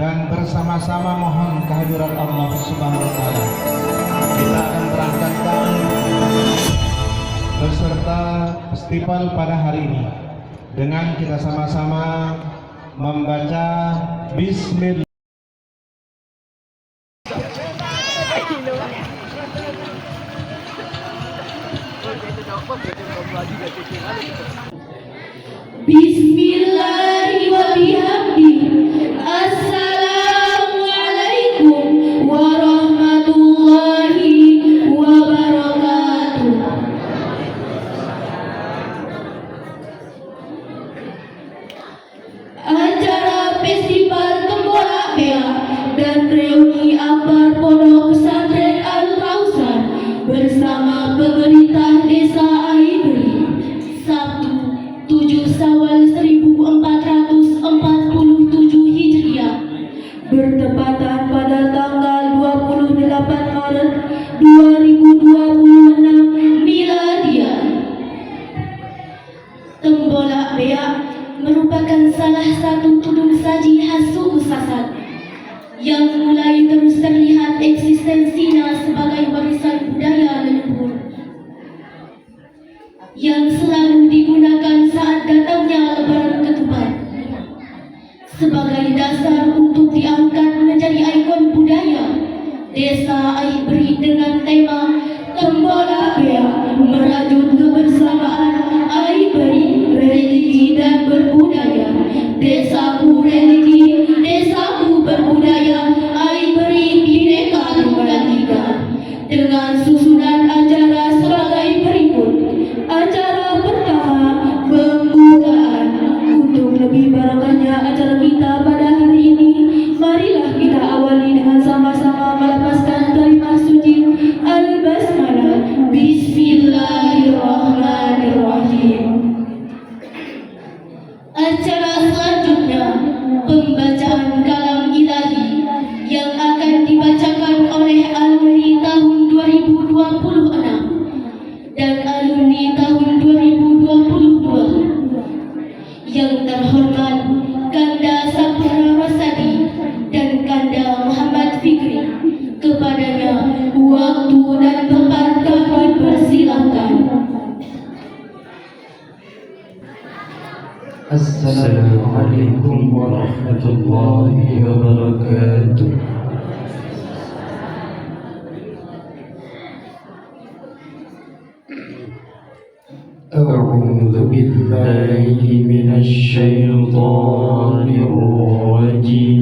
dan bersama-sama mohon kehadiran Allah Subhanahu wa taala. Kita akan berangkatkan peserta festival pada hari ini dengan kita sama-sama membaca Bismillah. Bismillahirrahmanirrahim. Assalamualaikum warahmatullahi wabarakatuh. Acara festival Tembolak Bea dan reuni akbar Pondok Pesantren Al-Kausar bersama pemerintah Desa Aibri, Sabtu 7 Syawal 1447 Hijriah, bertepatan pada tanggal 28 Maret 2026 Miladiah. Tembolak Bea merupakan salah satu tudung saji khas suku Sasak yang mulai terus terlihat eksistensinya sebagai warisan budaya leluhur yang selalu digunakan saat datangnya Lebaran Ketupat sebagai dasar untuk diangkat menjadi ikon budaya Desa Aibri dengan tema Tembolak Bea merajut kebersamaan Aibri, religi dan berbudaya. Desaku religi, desaku berbudaya, Aibri Bhinneka Tunggal Ika. Dengan susunan acara sebagai berikut. Acara pertama, pembukaan. Untuk lebih barakahnya acara kita pada hari ini, marilah kita awali dengan sama-sama melepaskan kalimah suci Al-Basmalah. Bismillahirrahmanirrahim. Acara selanjutnya, pembacaan kalam ilahi yang akan dibacakan oleh alumni tahun 2026 dan alumni tahun 2022. Yang terhormat Kanda Saputra Rosadi dan Kanda Muhammad Fikri. Kepadanya waktu dan tempat kami persilahkan. Assalamualaikum warahmatullahi wabarakatuh. A'udzu billahi minasy syaithanir rajim.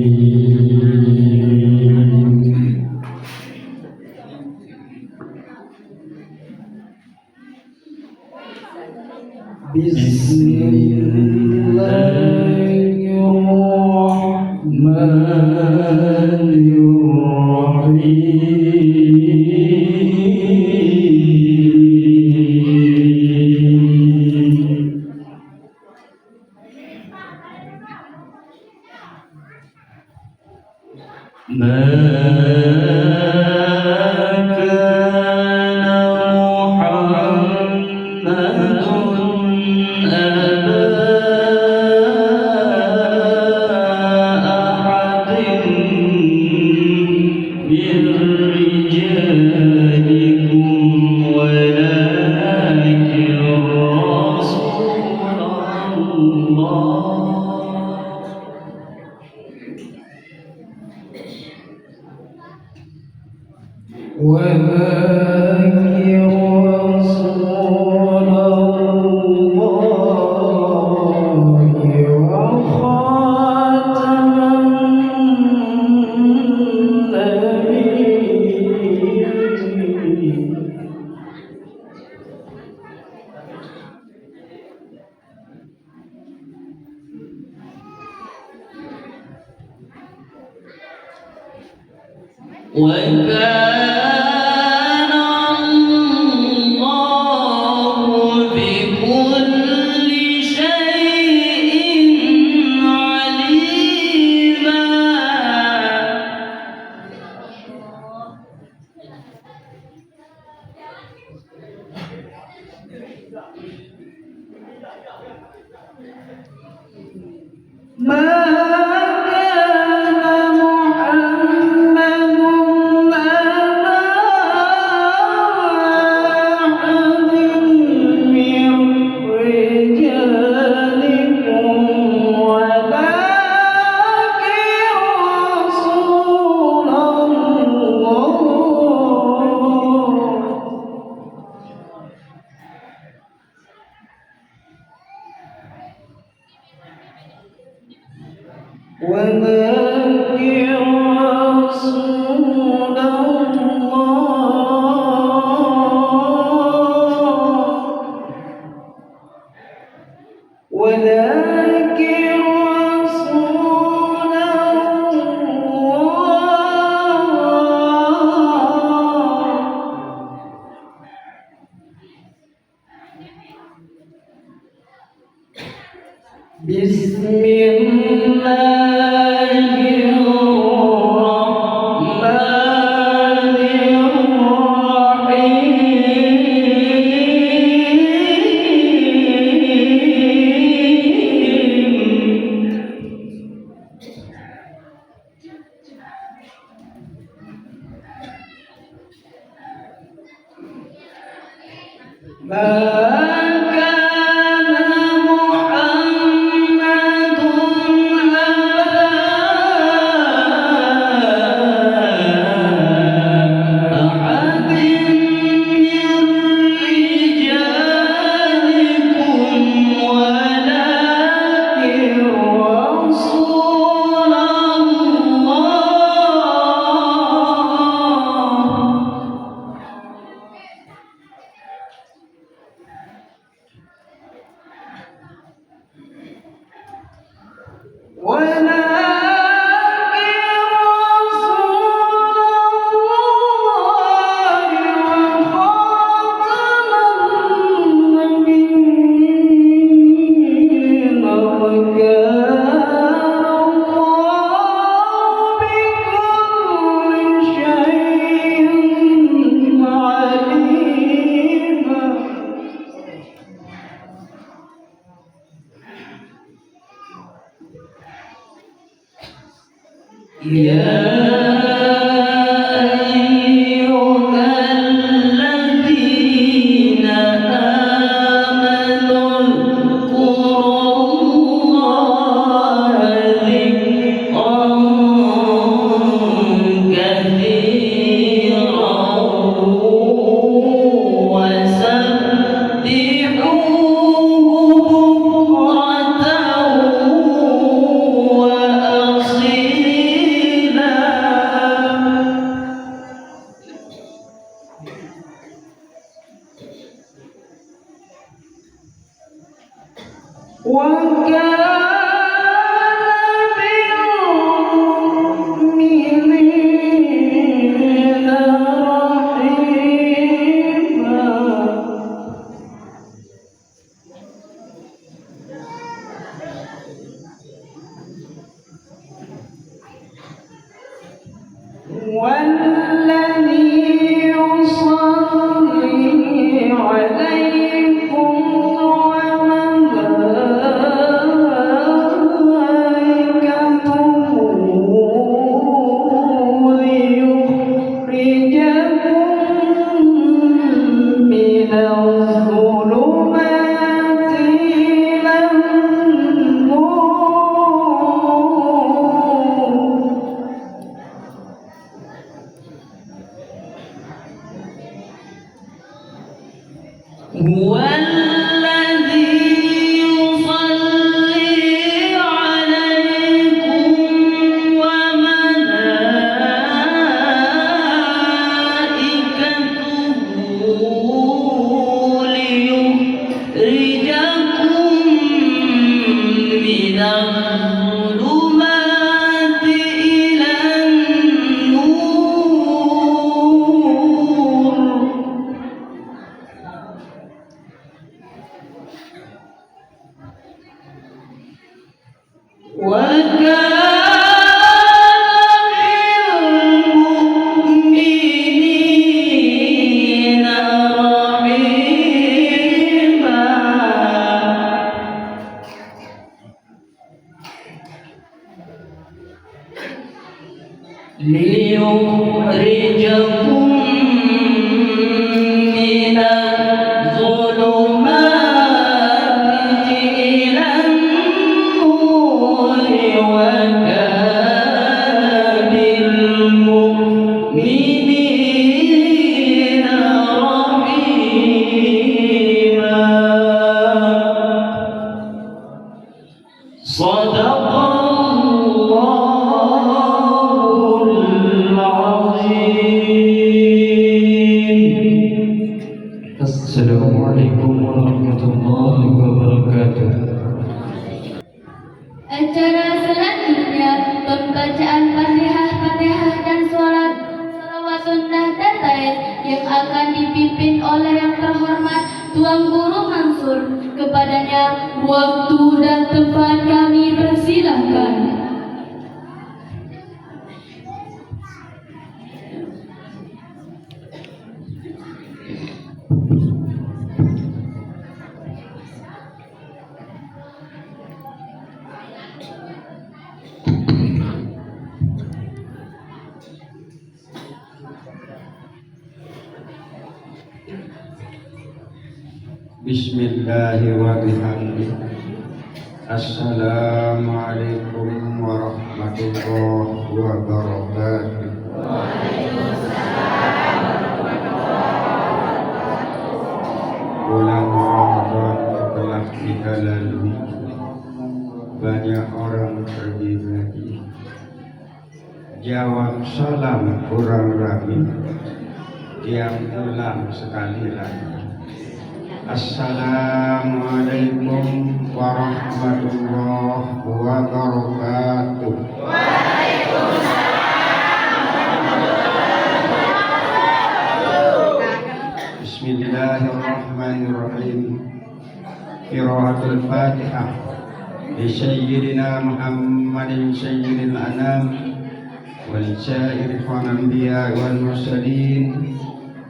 Maka صدق الله yang akan dipimpin oleh yang terhormat Tuan Guru Mansur. Kepadanya waktu dan tempat kami persilahkan. Bismillahirrahmanirrahim. Assalamualaikum warahmatullahi wabarakatuh. Bulan Ramadan telah kita lalui, banyak orang pergi haji. Jawab salam kurang rapi, tiang ulang sekali lagi. Assalamualaikum warahmatullahi wabarakatuh. Bismillahirrahmanirrahim. Qiraatul Fatihah li sayyidina Muhammadin sayyidil anam wal sa'iril anbiya wal mursalin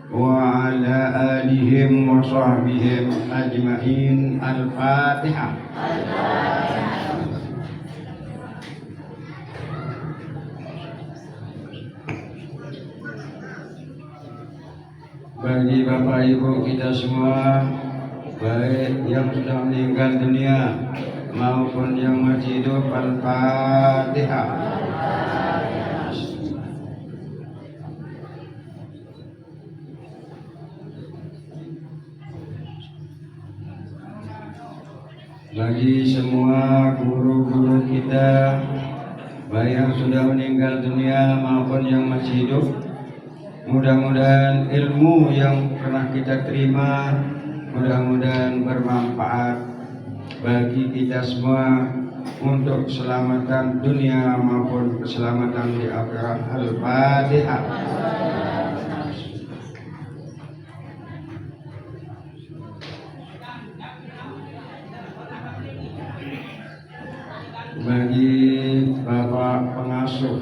wa ala alihim wa sahbihim ajma'in. Al-Fatihah. Bagi Bapak Ibu kita semua, baik yang sudah meninggal dunia maupun yang masih hidup, Al-Fatihah. Bagi semua guru-guru kita, baik yang sudah meninggal dunia maupun yang masih hidup, mudah-mudahan ilmu yang pernah kita terima mudah-mudahan bermanfaat bagi kita semua untuk keselamatan dunia maupun keselamatan di akhirat. Al-Fatihah. Bagi Bapak Pengasuh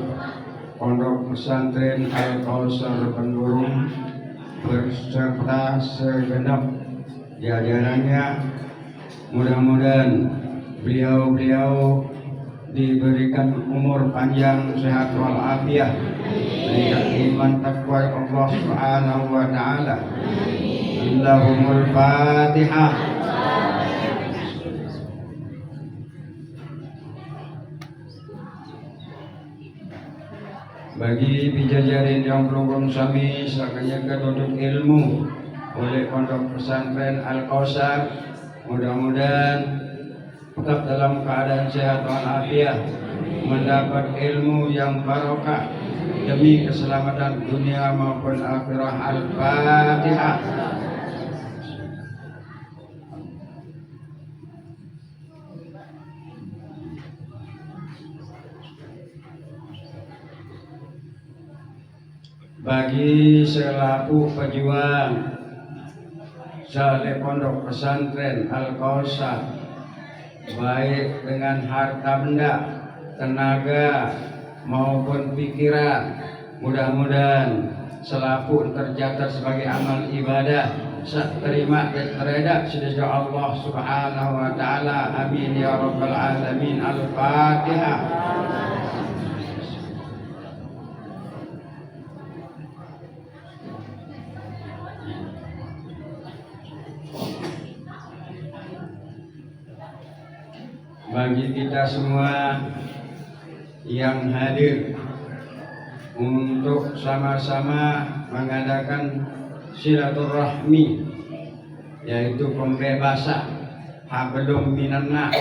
Pondok Pesantren Al-Kausar Pendurung berserta segenap jajarannya, mudah-mudahan beliau-beliau diberikan umur panjang, sehat walafiat, diberikan iman takwa Allah Subhanahu wa taala. Allahumma Fatihah. Bagi bijajarin yang program sami sakanya ketutup ilmu oleh Pondok Pesantren Al-Kausar, mudah-mudahan tetap dalam keadaan sehat walafiat, mendapat ilmu yang barokah demi keselamatan dunia maupun akhirat. Al-Fatihah. Bagi selaku pejuang Saleh Pondok Pesantren Al-Kausar, baik dengan harta benda, tenaga maupun pikiran, mudah-mudahan selaku tercatat sebagai amal ibadah, terima dan tereda sisi Allah Subhanahu wa taala. Amin ya rabbal alamin. Al-Fatihah. Bagi kita semua yang hadir untuk sama-sama mengadakan silaturahmi, yaitu pembebasan hablum minannas.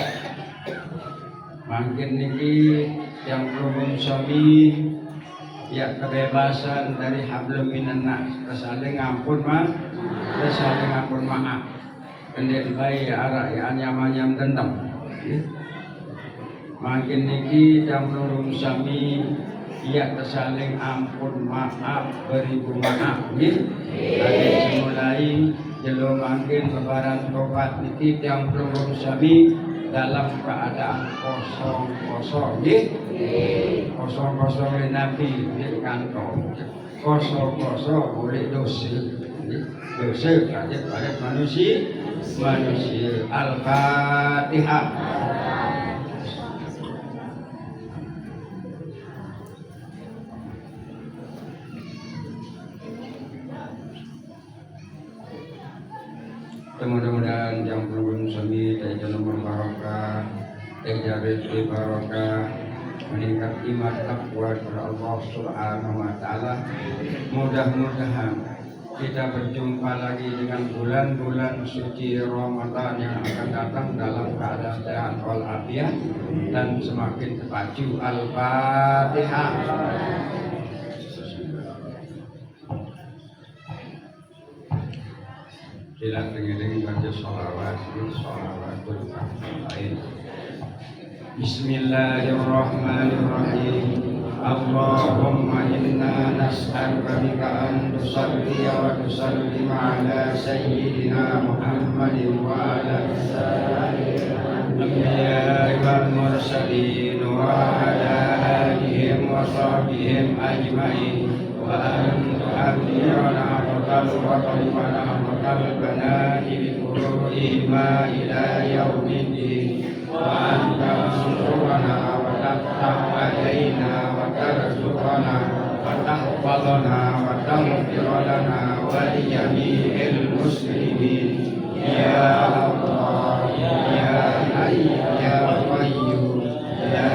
Makin niki yang belum suami ya kebebasan dari hablum minannas, saling ampun maaf, kendek bayi arah ya anyam dendam. Makin niki yang belum sami ya tersaling ampun maaf beribu maaf nggih. Ade semulai jelo mangkin lebaran tobat niki tiang pelunggung sami dalam keadaan kosong-kosong nggih. Kosong-kosong Nabi di kantong. Kosong-kosong boleh dosa. Dosa pada manusia. Al-Fatihah. Mudah-mudahan yang belum sami dari jalan barokah, dari barokah, meningkat iman takwa kepada Allah Subhanahu wa taala. Mudah-mudahan kita berjumpa lagi dengan bulan-bulan suci Ramadan yang akan datang dalam keadaan sehat walafiat dan semakin terpacu. Al-Fatihah. Silakan dengerin baca sholawat lain. Bismillahirrahmanirrahim. Allahumma inna nas'aluka bika an tusalli wa tusallim ala sayyidina Muhammadin wa ala anbiya'i wal mursalin wa ala alihim wa sahbihim ajma'in wa an tu'akhirana قلبنا بفروعهما إلى يوم الدين وأن تنصرنا وتفتح علينا وترزقنا وتحفظنا وتغفر لنا ولجميع المسلمين يا الله يا حي يا قيوم لا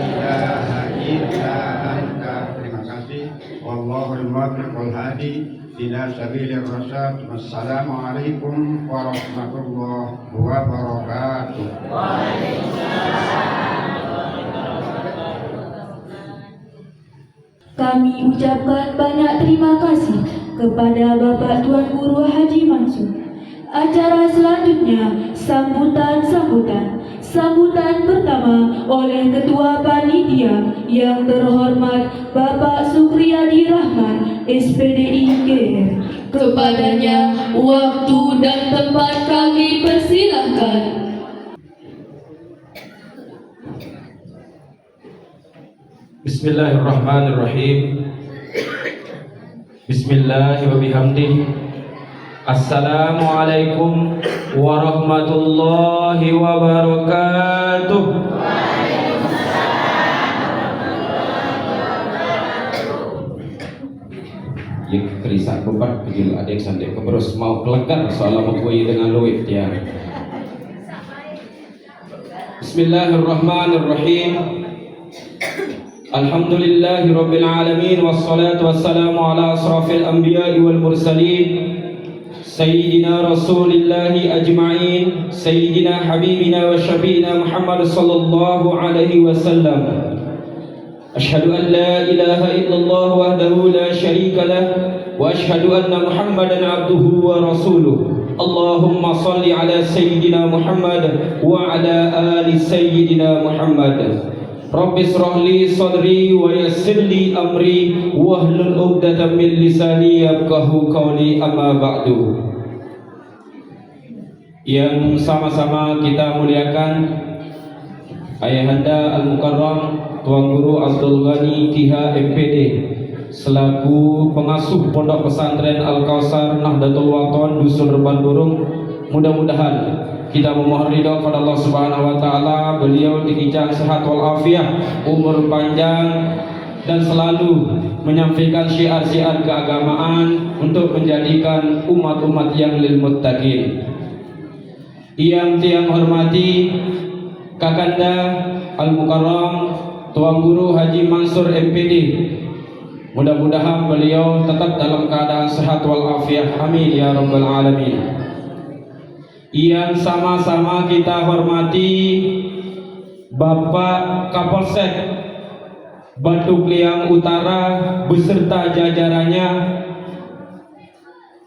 إله إلا أنت. Terima kasih. Wallahul muwaffiq wal hadi ila sabilir rasyad. Wassalamualaikum warahmatullahi wabarakatuh. Kami ucapkan banyak terima kasih kepada Bapak Tuan Guru Haji Mansur. Acara selanjutnya sambutan pertama oleh Ketua Panitia yang terhormat Bapak Sukriyadi Rahman, SPDI GR. Kepadanya waktu dan tempat kami persilahkan. Bismillahirrahmanirrahim. Bismillahi wa bihamdihi. Assalamualaikum warahmatullahi wabarakatuh. Yang kerisak kebat kejul adik sandek keberus mau kelegar soal mengkui dengan luit ya. Bismillahirrahmanirrahim. Alhamdulillahi rabbil alamin wassalatu wassalamu ala asrafil anbiya'i wal mursalin Sayyidina Rasulillahi ajma'in, Sayyidina Habibina wa Syafi'ina Muhammad sallallahu alaihi wasallam. Ashhadu an la ilaha illallah wahdahu la syarika lah wa ashhadu anna Muhammadan abduhu wa rasuluh. Allahumma salli ala Sayyidina Muhammad wa ala ali Sayyidina Muhammad. Rabbi shrah li sadri wa yassir li amri wahlul 'uqdatam min lisani yafqahu qawli, amma ba'du. Yang sama-sama kita muliakan Ayahanda Al-Mukarram Tuan Guru Abdul Ghani Kiha MPD selaku pengasuh Pondok Pesantren Al-Kausar Nahdlatul Wathon Dusun Reban Burung. Mudah-mudahan kita memohon ridha kepada Allah Subhanahu wa taala, beliau dikijang sehat wal afiat, umur panjang dan selalu menyampaikan syiar-syiar keagamaan untuk menjadikan umat-umat yang lil muttaqin. Yang tiang hormati Kakanda Al-Mukarram Tuan Guru Haji Mansur MPD, mudah-mudahan beliau tetap dalam keadaan sehat wal afiat, amin ya rabbal alamin. Yang sama-sama kita hormati Bapak Kapolsek Batu Kliang Utara beserta jajarannya.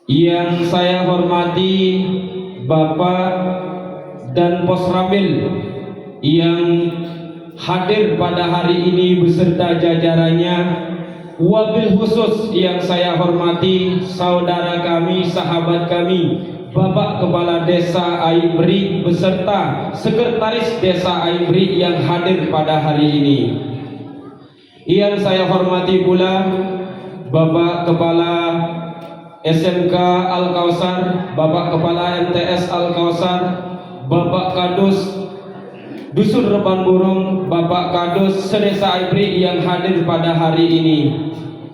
Yang saya hormati Bapak dan Posramil yang hadir pada hari ini beserta jajarannya, wabil khusus yang saya hormati saudara kami, sahabat kami, Bapak Kepala Desa Aibri beserta Sekretaris Desa Aibri yang hadir pada hari ini. Yang saya hormati pula Bapak Kepala SMK Al-Kausar, Bapak Kepala MTS Al-Kausar, Bapak Kadus Dusun Reban Burung, Bapak Kadus Sedesa Aibri yang hadir pada hari ini.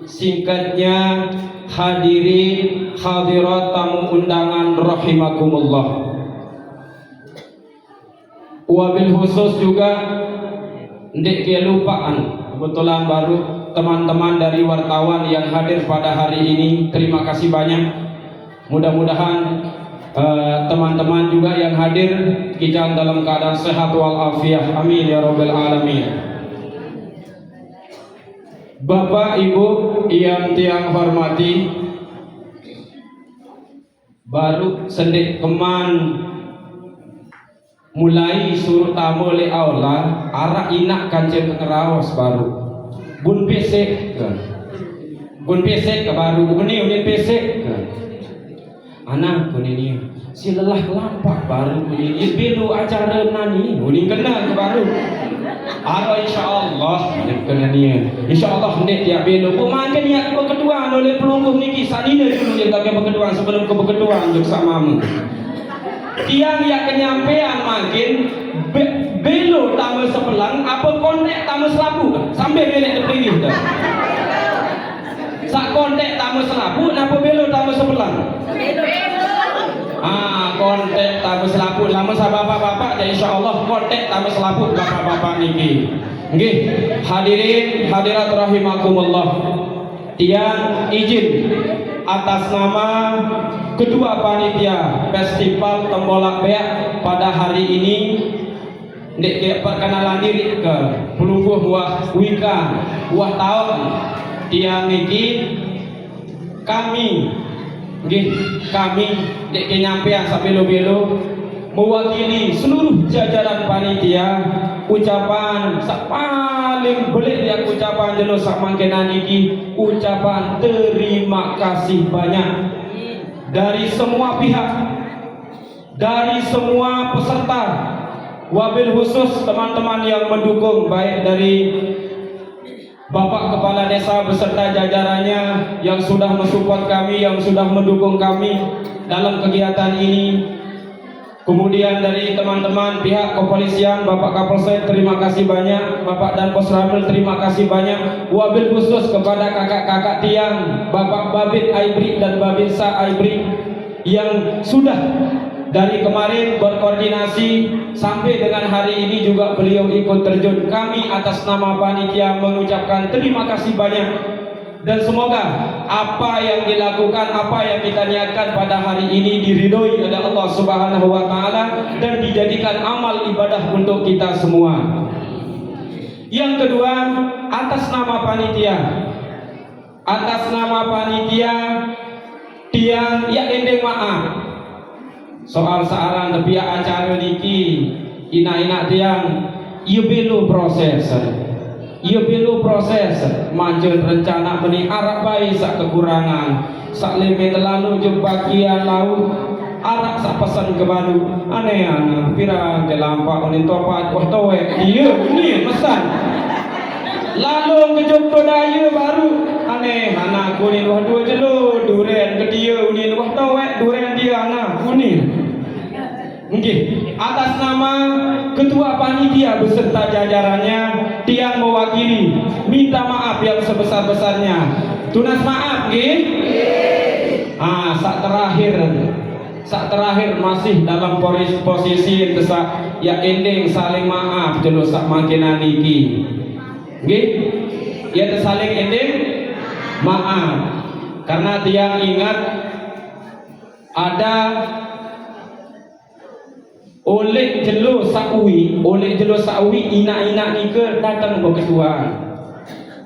Singkatnya, hadirin hadirat tamu undangan rahimakumullah. Wabil khusus juga ndek kelupaan, kebetulan baru teman-teman dari wartawan yang hadir pada hari ini, terima kasih banyak. Mudah-mudahan teman-teman juga yang hadir kijang dalam keadaan sehat walafiat, amin ya rabbal alamin. Bapak Ibu yang tiang hormati, baru sendik keman mulai suruh tamu le aula arak inak kancing kerawas baru bun pesek ke baru unin pesek ke anak ini si lelah lampak baru ini belu acara nani unin kena ke baru ada insyaallah kena ni insyaallah nek dia belu bu makan niat berkeduaan oleh pelungguh niki sadina dulu yang tak berkeduaan sebelum ke berkeduaan untuk samamu tiang yang kenyampean makin belu tamu sebelang apa kontek tamu selapu sampai belek terpilih dah sak kontek tamu selapu apa belu tamu sebelang kontek tamu selapu lama sahabat bapak jadi insyaallah kontek tamu selapu bapak-bapak niki nggih. Hadirin hadirat rahimakumullah, tiang izin atas nama kedua panitia Festival Tembolak Beak pada hari ini ndek perkenalan diri ke pelungguh buah wika buah tahun tiang niki kami dek kenyampean sabelo-belo mewakili seluruh jajaran panitia ucapan paling belik yang ucapan jelo sak mangkenan iki ucapan terima kasih banyak dari semua pihak, dari semua peserta, wabil khusus teman-teman yang mendukung baik dari Bapak Kepala Desa beserta jajarannya yang sudah mensupport kami, yang sudah mendukung kami dalam kegiatan ini. Kemudian dari teman-teman pihak kepolisian, Bapak Kapolsek terima kasih banyak, Bapak dan Pos Ramil terima kasih banyak. Wabil khusus kepada kakak-kakak tiang, Bapak Babit Aibri dan Babinsa Aibri yang sudah dari kemarin berkoordinasi sampai dengan hari ini juga beliau ikut terjun. Kami atas nama panitia mengucapkan terima kasih banyak dan semoga apa yang dilakukan, apa yang kita niatkan pada hari ini diridhoi oleh Allah Subhanahu wa taala dan dijadikan amal ibadah untuk kita semua. Yang kedua, atas nama panitia tiang ya endeng maaf soal searan tapi acara niki ina tiang ieu belu proses mancul rencana meni arak bayi sak kekurangan sak leme lalu jebakian laut arak sak pesan ke baru aneh pirang ke lampak unin topat wah towek iya ini pesan lalu ke Jogja daya baru aneh anak unin wah dua jelo duren ke dia unin wah towek duren dia anak unin. Mungkin atas nama ketua panitia beserta jajarannya tiang mewakili minta maaf yang sebesar-besarnya. Tunas maaf nggih. Sak terakhir masih dalam posisi tesak ya ending saling maaf jelo sak mangkenan niki. Nggih. Ya saling ending maaf. Karena tiang ingat ada oleh jelo sawi ina nika datang ke ketua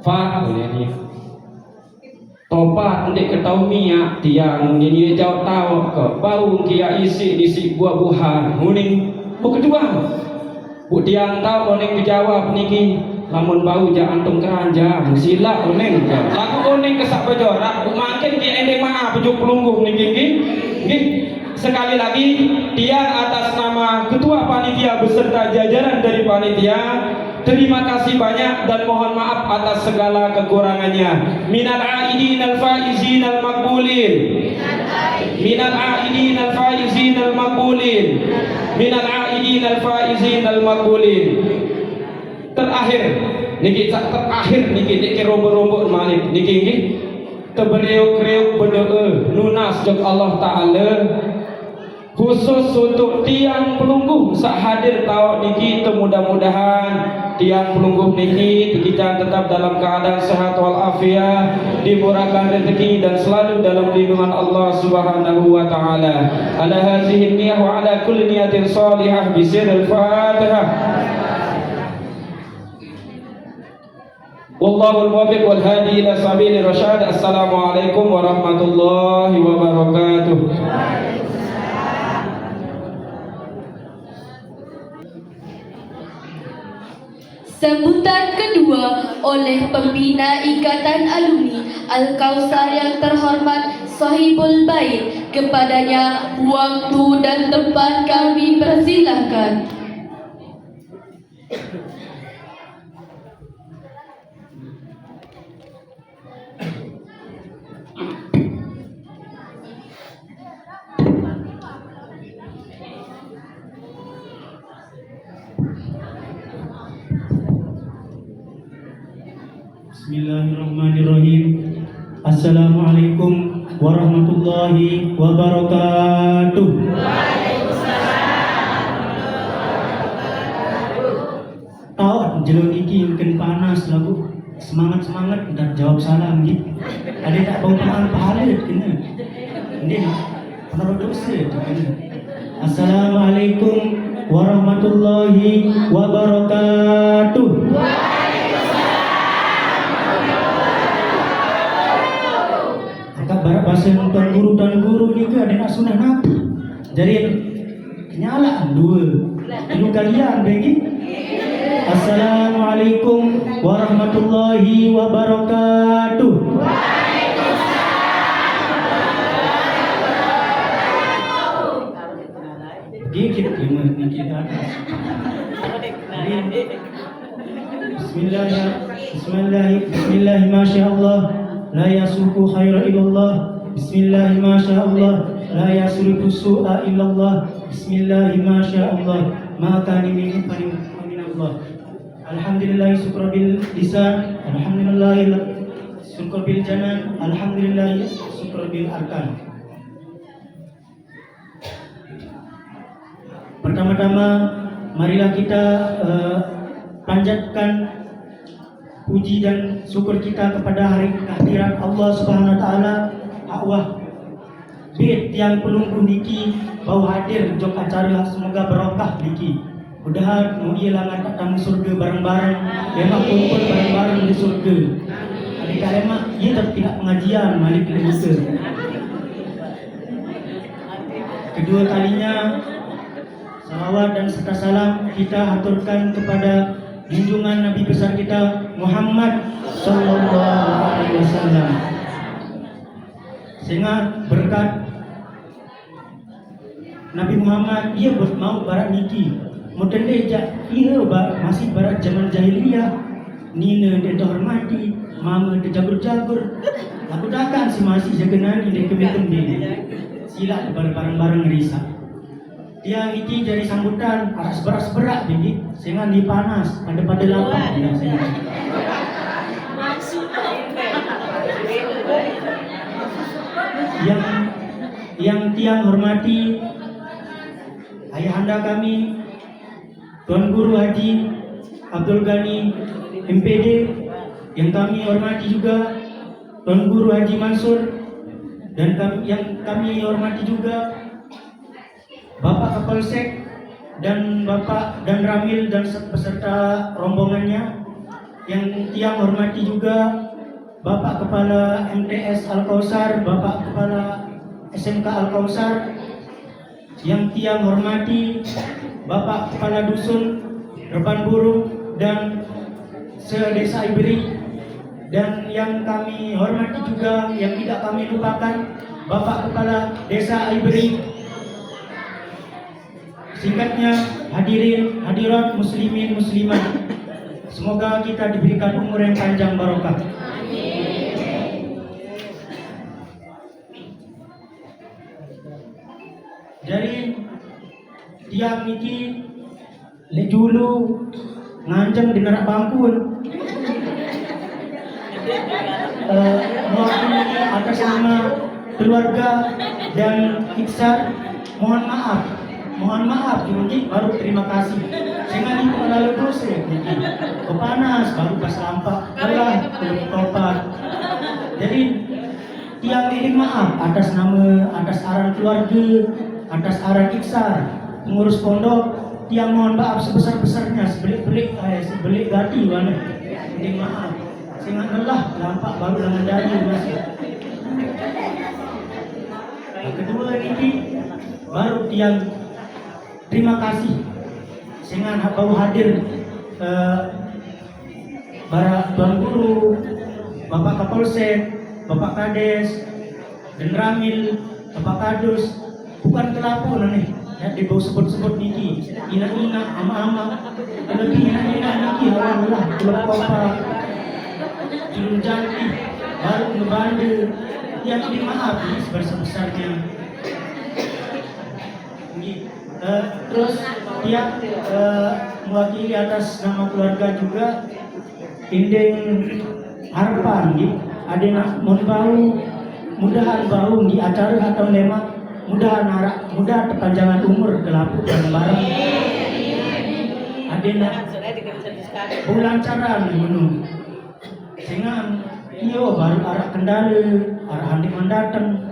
Pak boleh ni topat ndek ketau minyak tiang dia jauh tahu ke bau kia isi buah-buahan muning ketua Bu tiang tahu oneng dijawab niki lamun bau ja antung keranja sila oneng lagu oneng kesak bejorak bu makin ki ending mana pejuk pelunggung niki nggih. Sekali lagi tiang atas nama ketua panitia beserta jajaran dari panitia terima kasih banyak dan mohon maaf atas segala kekurangannya. Minal aidin al faizin al maqbulin. Minal aidin al faizin al maqbulin. Minal aidin al faizin al maqbulin. Terakhir niki rombo-rombo malik niki nggih. Tebereuk-reuk berdoa nunas jeung Allah taala khusus untuk tiang pelungguh sak hadir tahu niki mudah-mudahan tiang pelungguh niki kita tetap dalam keadaan sehat walafiat, dimurahkan rezeki dan selalu dalam lindungan Allah Subhanahu wa taala. Ala hazihi niyyah wa ala kulli niyatin shalihah bi sirril Fatihah. Wallahul muwaffiq wal hadi ila sabilir rasyad. Assalamualaikum warahmatullahi wabarakatuh. Sambutan kedua oleh pembina Ikatan Alumni Al-Kausar yang terhormat Sahibul Bait. Kepadanya waktu dan tempat kami persilahkan. Bismillahirrahmanirrahim. Assalamualaikum warahmatullahi wabarakatuh. Tahu jelun iki mungkin panas lagu semangat dan jawab salam gitu. Ada tak bau pangan pahala kena. Ini penaruh dosa kena. Assalamualaikum warahmatullahi wabarakatuh. Barak bahasa tuan guru ni ke ada nak sunah nak jadi kenyalaan dua kalian bagi. Assalamualaikum warahmatullahi wabarakatuh. Dikit kita Bismillah masyaallah la yasuku khaira illallah. Bismillah masyaallah la yasrifu su'a illallah. Bismillah masyaallah ma kana min Allah. Alhamdulillah syukur bil lisan, alhamdulillah syukur bil janan, alhamdulillah syukur bil arkan. Pertama-tama marilah kita panjatkan puji dan syukur kita kepada hari kehadiran Allah Subhanahu wa taala. Allah bit yang pelungguh niki bau hadir jok acara semoga berkah niki. Mudahan mau ilang tak tamu surga bareng-bareng, lemak kumpul bareng-bareng di surga. Adik lemak ia tidak pengajian malik kita. Kedua kalinya salawat dan serta salam kita haturkan kepada junjungan Nabi besar kita Muhammad sallallahu alaihi wasallam. Sehingga berkat Nabi Muhammad ia mau barat niki mungkin dia ia masih barat zaman jahiliyah. Nina dia hormati, mama dia jagur-jagur. Aku takkan si masih jagenani dia kembe-kembe. Sila bareng-bareng risau. Dia ini jadi sambutan aras beras-berak begini sehingga di panas pada lapang ya sehingga. Yang tiang hormati ayahanda kami Tuan Guru Haji Abdul Ghani MPD, yang kami hormati juga Tuan Guru Haji Mansur, dan yang kami hormati juga Bapak Kapolsek dan Bapak dan Ramil dan beserta rombongannya. Yang tiang hormati juga Bapak Kepala MTS Al-Kausar, Bapak Kepala SMK Al-Kausar. Yang tiang hormati Bapak Kepala Dusun Reban Burung dan se-Desa Iberi, dan yang kami hormati juga yang tidak kami lupakan Bapak Kepala Desa Iberi. Singkatnya, hadirin hadirat muslimin muslimat, semoga kita diberikan umur yang panjang barokah. Jadi tiap niki le dulu ngancam di nerak bangkun. Mewakili atas nama keluarga dan Iksar, mohon maaf Junji, baru terima kasih. Sehingga ini lalu dosa kepanas baru pas lampak belah belum tobat. Jadi tiang ini maaf atas aran keluarga, atas aran Iksar, pengurus pondok, tiang mohon maaf sebesar-besarnya, sebelik gati mana. Ini maaf. Sehingga lelah lampak baru dengan dari masih. Yang kedua ini baru tiang terima kasih sehingga baru hadir para Tuan Guru, Bapak Kapolsek, Bapak Kades, dan Ramil, Bapak Kadus, bukan kelapu nih ya dibawa sebut-sebut niki, ina-ina, ama-ama, lebih ina-ina niki Allah belum apa Julun janji baru ngebantu yang dimaaf sebesar-besarnya. Terus dia mewakili atas nama keluarga juga indeng harapan ada nak mudahan bau di acara atau lema mudah kepanjangan umur kelapu dan barang ada nak bulancaran menung sehingga iyo baru arah kendala arah handik mendatang.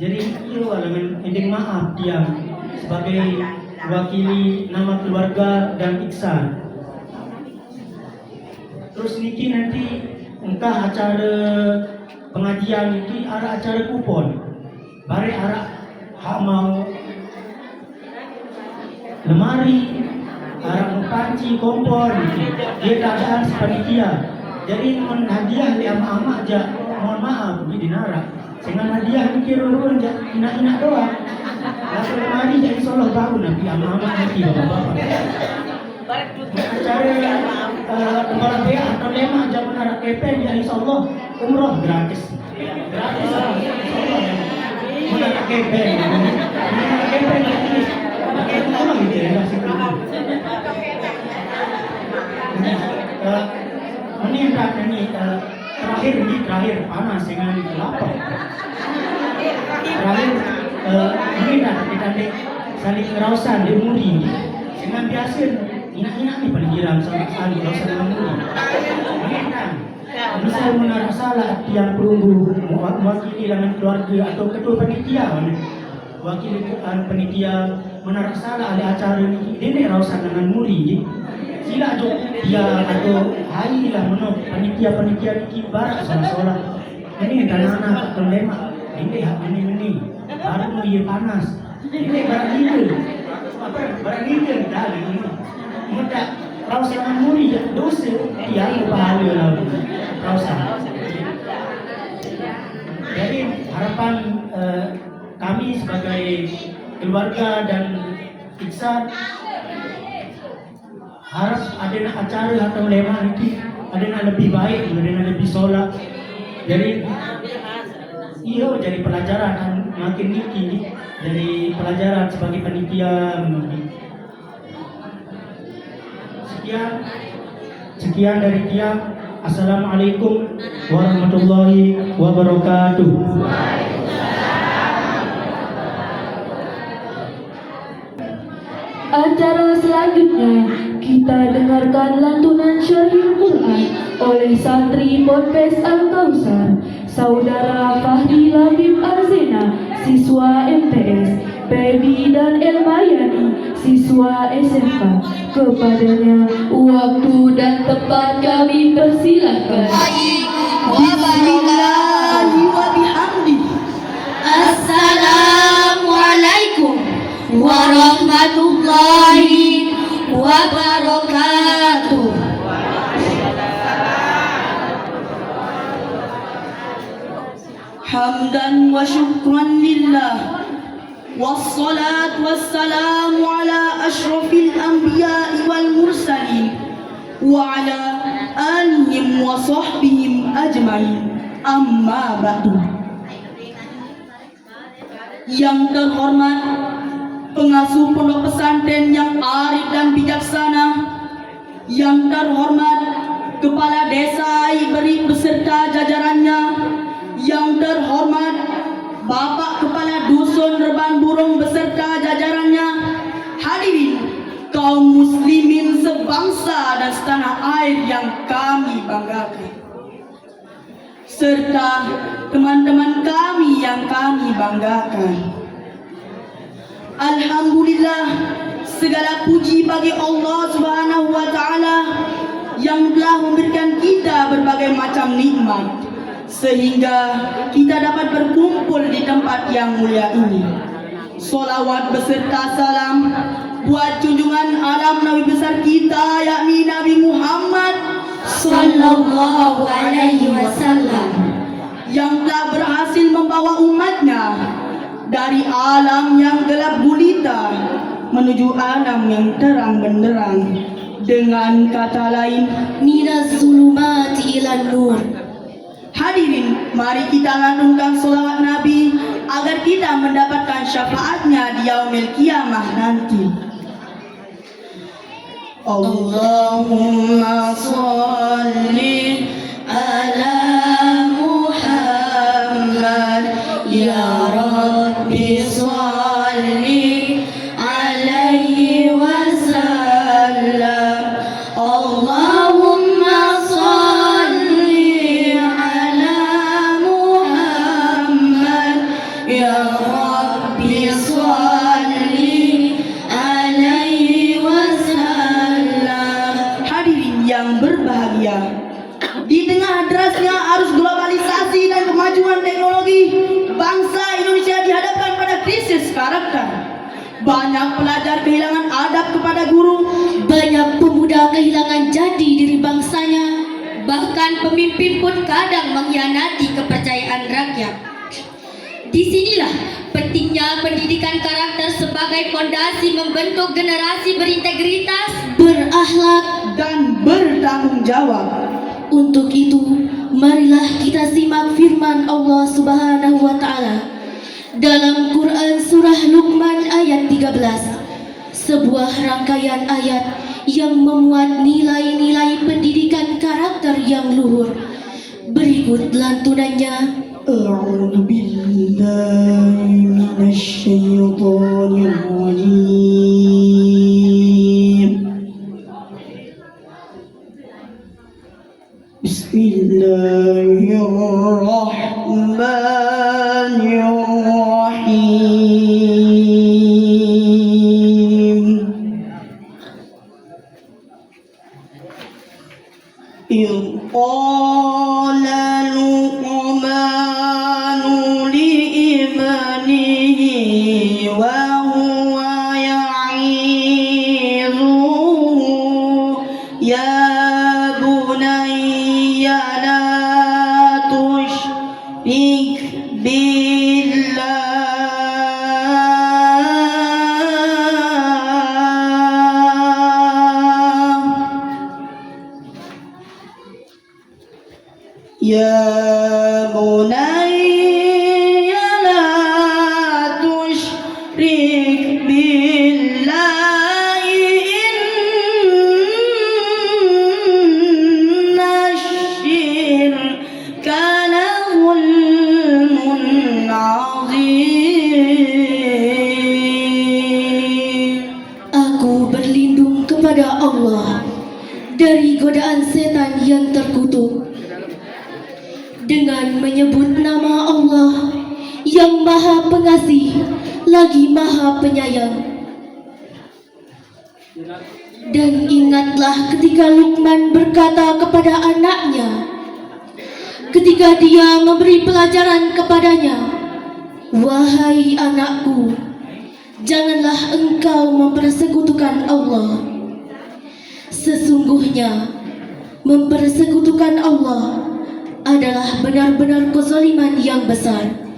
Jadi iyo elemen indeng maaf dia sebagai wakili nama keluarga dan Iksan. Terus niki nanti engkah acara pengajian niki arah acara kupon bare arah hak mau lemari arah mau panci kompor niki dia keadaan sepanitia. Jadi mohon hadiah di ama-ama aja, mohon maaf di dinara. Sehingga hadiah niki rurun aja ina-ina doang. Lalu lemari jadi insyaallah baru nanti ama-ama nanti bapak-bapak. Acara kepala bea atau lema aja menara kepen ya insyaallah umroh gratis. Gratis insyaallah. Menara kepen. Menara kepen gratis. Apa gitu ya meningkat ini terakhir panas dengan lapar. Terakhir meningkat kita saling ngerausan di muri dengan biasa ina-ina nih peligiran sama saling ngerausan dengan muri. Meningkat. Misal menaruh salah tiang perunggu mewakili dengan keluarga atau ketua panitia wakil panitia menaruh salah ada acara ini rausan dengan muri. Sila jo dia atau hai lah menok panitia niki barat solah ini tanah atau lema ini baru dia panas ini barang ini dah ini mudah rausan muri dosa dia pahala lah rausan. Jadi harapan kami sebagai keluarga dan Iksan harap ada acara atau lema ini ada lebih baik, ada lebih solat. Jadi iyo jadi pelajaran kan makin niki dari pelajaran sebagai panitia. Sekian dari tiang. Assalamualaikum warahmatullahi wabarakatuh. Acara selanjutnya kita dengarkan lantunan Syarihul Quran oleh santri Ponpes Al-Kausar, Saudara Fahri Labib Arzena, siswa MTS, Baby dan Elmayani, siswa SMK. Kepadanya waktu dan tempat kami persilahkan. Assalamualaikum warahmatullahi wabarakatuh. حمدا وشكرا لله والصلاة والسلام على أشرف الأنبياء والمرسلين وعلى آلهم وصحبهم أجمعين أما بعد. Yang terhormat pengasuh pondok pesantren yang arif dan bijaksana, yang terhormat Kepala Desa Iberi beserta jajarannya, yang terhormat Bapak Kepala Dusun Reban Burung beserta jajarannya, hadirin kaum muslimin sebangsa dan setanah air yang kami banggakan, serta teman-teman kami yang kami banggakan. Alhamdulillah, segala puji bagi Allah Subhanahu wa taala yang telah memberikan kita berbagai macam nikmat sehingga kita dapat berkumpul di tempat yang mulia ini. Salawat beserta salam buat junjungan alam Nabi besar kita, yakni Nabi Muhammad Sallallahu alaihi wasallam, yang telah berhasil membawa umatnya dari alam yang gelap gulita menuju alam yang terang benderang. Dengan kata lain, minaz zulumati ilan nur. hadirin, mari kita lantunkan salawat Nabi agar kita mendapatkan syafaatnya di yaumil kiamah nanti. Allahumma sholli ala Muhammad, ya Rabbi sholli alaihi wasallam. Allahumma sholli ala Muhammad, ya Rabbi sholli alaihi wasallam. Hadirin yang berbahagia, di tengah derasnya arus globalisasi dan kemajuan teknologi, bangsa Indonesia dihadapkan pada krisis karakter. Banyak pelajar kehilangan adab kepada guru, Banyak pemuda kehilangan jati diri bangsanya. Bahkan pemimpin pun kadang mengkhianati kepercayaan rakyat. Disinilah pentingnya pendidikan karakter sebagai fondasi membentuk generasi berintegritas, berakhlak. dan bertanggung jawab. Untuk itu, marilah kita simak firman Allah Subhanahu wa taala dalam Quran surah Luqman ayat 13. Sebuah rangkaian ayat yang memuat nilai-nilai pendidikan karakter yang luhur. Berikut lantunannya. A'udzu billahi minasy syaithanir rajim. Bismillahirrahmanirrahim. إذ قال لقمان لابنه وهو يعظه يا بني لا تشرك بالله يا بني لا تشرك بالله إن الشرك لظلم عظيم. Aku berlindung kepada Allah dari godaan setan yang terkutuk dengan menyebut nama Allah yang Maha Pengasih lagi Maha Penyayang. Dan ingatlah ketika Luqman berkata kepada anaknya ketika dia memberi pelajaran kepadanya, "Wahai anakku, janganlah engkau mempersekutukan Allah. Sesungguhnya mempersekutukan Allah adalah benar-benar kezaliman yang besar.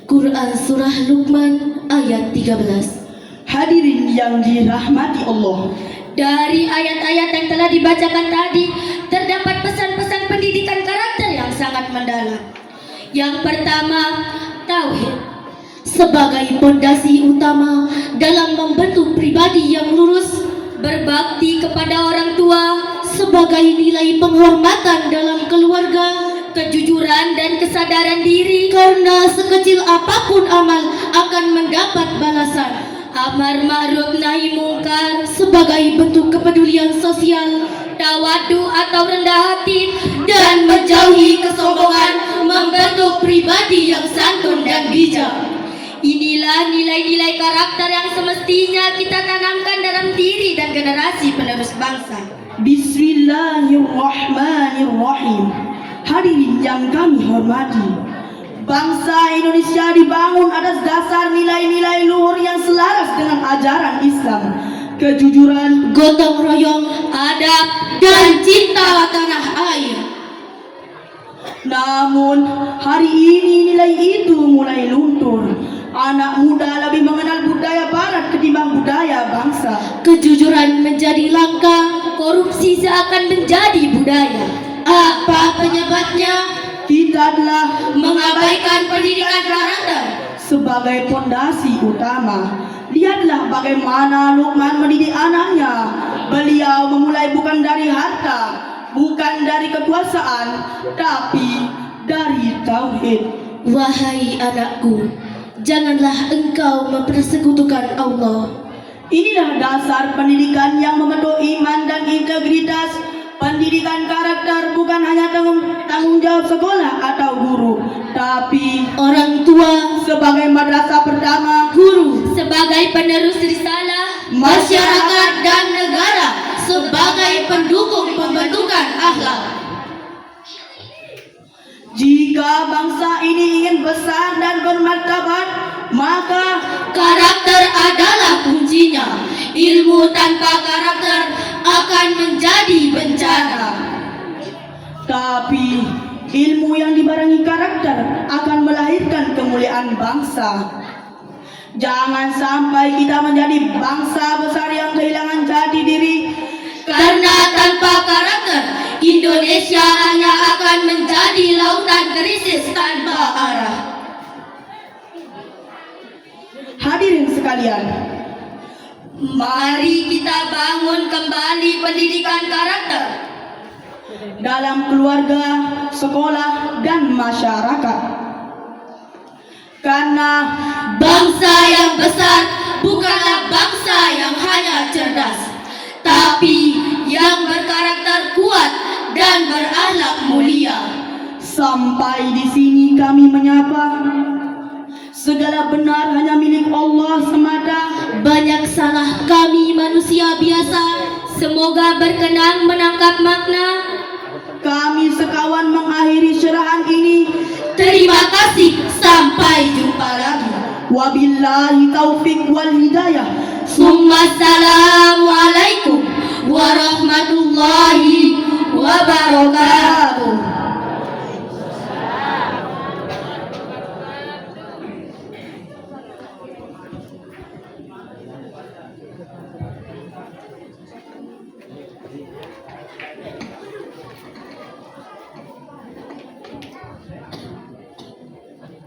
Quran Surah Luqman ayat 13. Hadirin yang dirahmati Allah, Dari ayat-ayat yang telah dibacakan tadi, terdapat pesan-pesan pendidikan karakter yang sangat mendalam. Yang pertama, tauhid sebagai pondasi utama dalam membentuk pribadi yang lurus, berbakti kepada orang tua sebagai nilai penghormatan dalam keluarga, kejujuran dan kesadaran diri karena sekecil apapun amal akan mendapat balasan. Amar ma'ruf nahi mungkar sebagai bentuk kepedulian sosial, tawadu atau rendah hati, dan menjauhi kesombongan membentuk pribadi yang santun dan bijak. Inilah nilai-nilai karakter yang semestinya kita tanamkan dalam diri dan generasi penerus bangsa. Bismillahirrahmanirrahim. Hadirin yang kami hormati, bangsa Indonesia dibangun atas dasar nilai-nilai luhur yang selaras dengan ajaran Islam, kejujuran, Gotong royong, adab, dan cinta tanah air. Namun hari ini nilai itu mulai luntur. Anak muda lebih mengenal budaya barat ketimbang budaya bangsa. Kejujuran menjadi langka, korupsi seakan menjadi budaya. Apa penyebabnya? Kita adalah Mengabaikan pendidikan karakter. sebagai pondasi utama. Lihatlah bagaimana Luqman mendidik anaknya. Beliau memulai bukan dari harta, bukan dari kekuasaan, tapi dari tauhid. Wahai anakku, janganlah engkau mempersekutukan Allah. Inilah dasar pendidikan yang membentuk iman dan integritas. Pendidikan karakter bukan hanya tanggung jawab sekolah atau guru, tapi Orang tua, sebagai madrasah pertama, guru sebagai penerus risalah, masyarakat dan negara sebagai pendukung pembentukan akhlak. jika bangsa ini ingin besar dan bermartabat, maka Karakter adalah kuncinya. Ilmu tanpa karakter akan menjadi bencana. tapi ilmu yang dibarengi karakter akan melahirkan kemuliaan bangsa. Jangan sampai kita menjadi bangsa besar yang kehilangan jati diri. Karena tanpa karakter, Indonesia hanya akan menjadi lautan krisis tanpa arah. Hadirin sekalian, Mari kita bangun kembali pendidikan karakter dalam keluarga, sekolah, dan masyarakat. Karena bangsa yang besar bukanlah bangsa yang hanya cerdas, tapi yang berkarakter kuat dan berakhlak mulia. sampai di sini kami menyapa. Segala benar hanya milik Allah semata. Banyak salah kami manusia biasa, semoga berkenan menangkap makna. Kami sekawan mengakhiri syarahan ini. Terima kasih, sampai jumpa lagi. Wabillahi taufik wal hidayah. Assalamualaikum warahmatullahi wabarakatuh.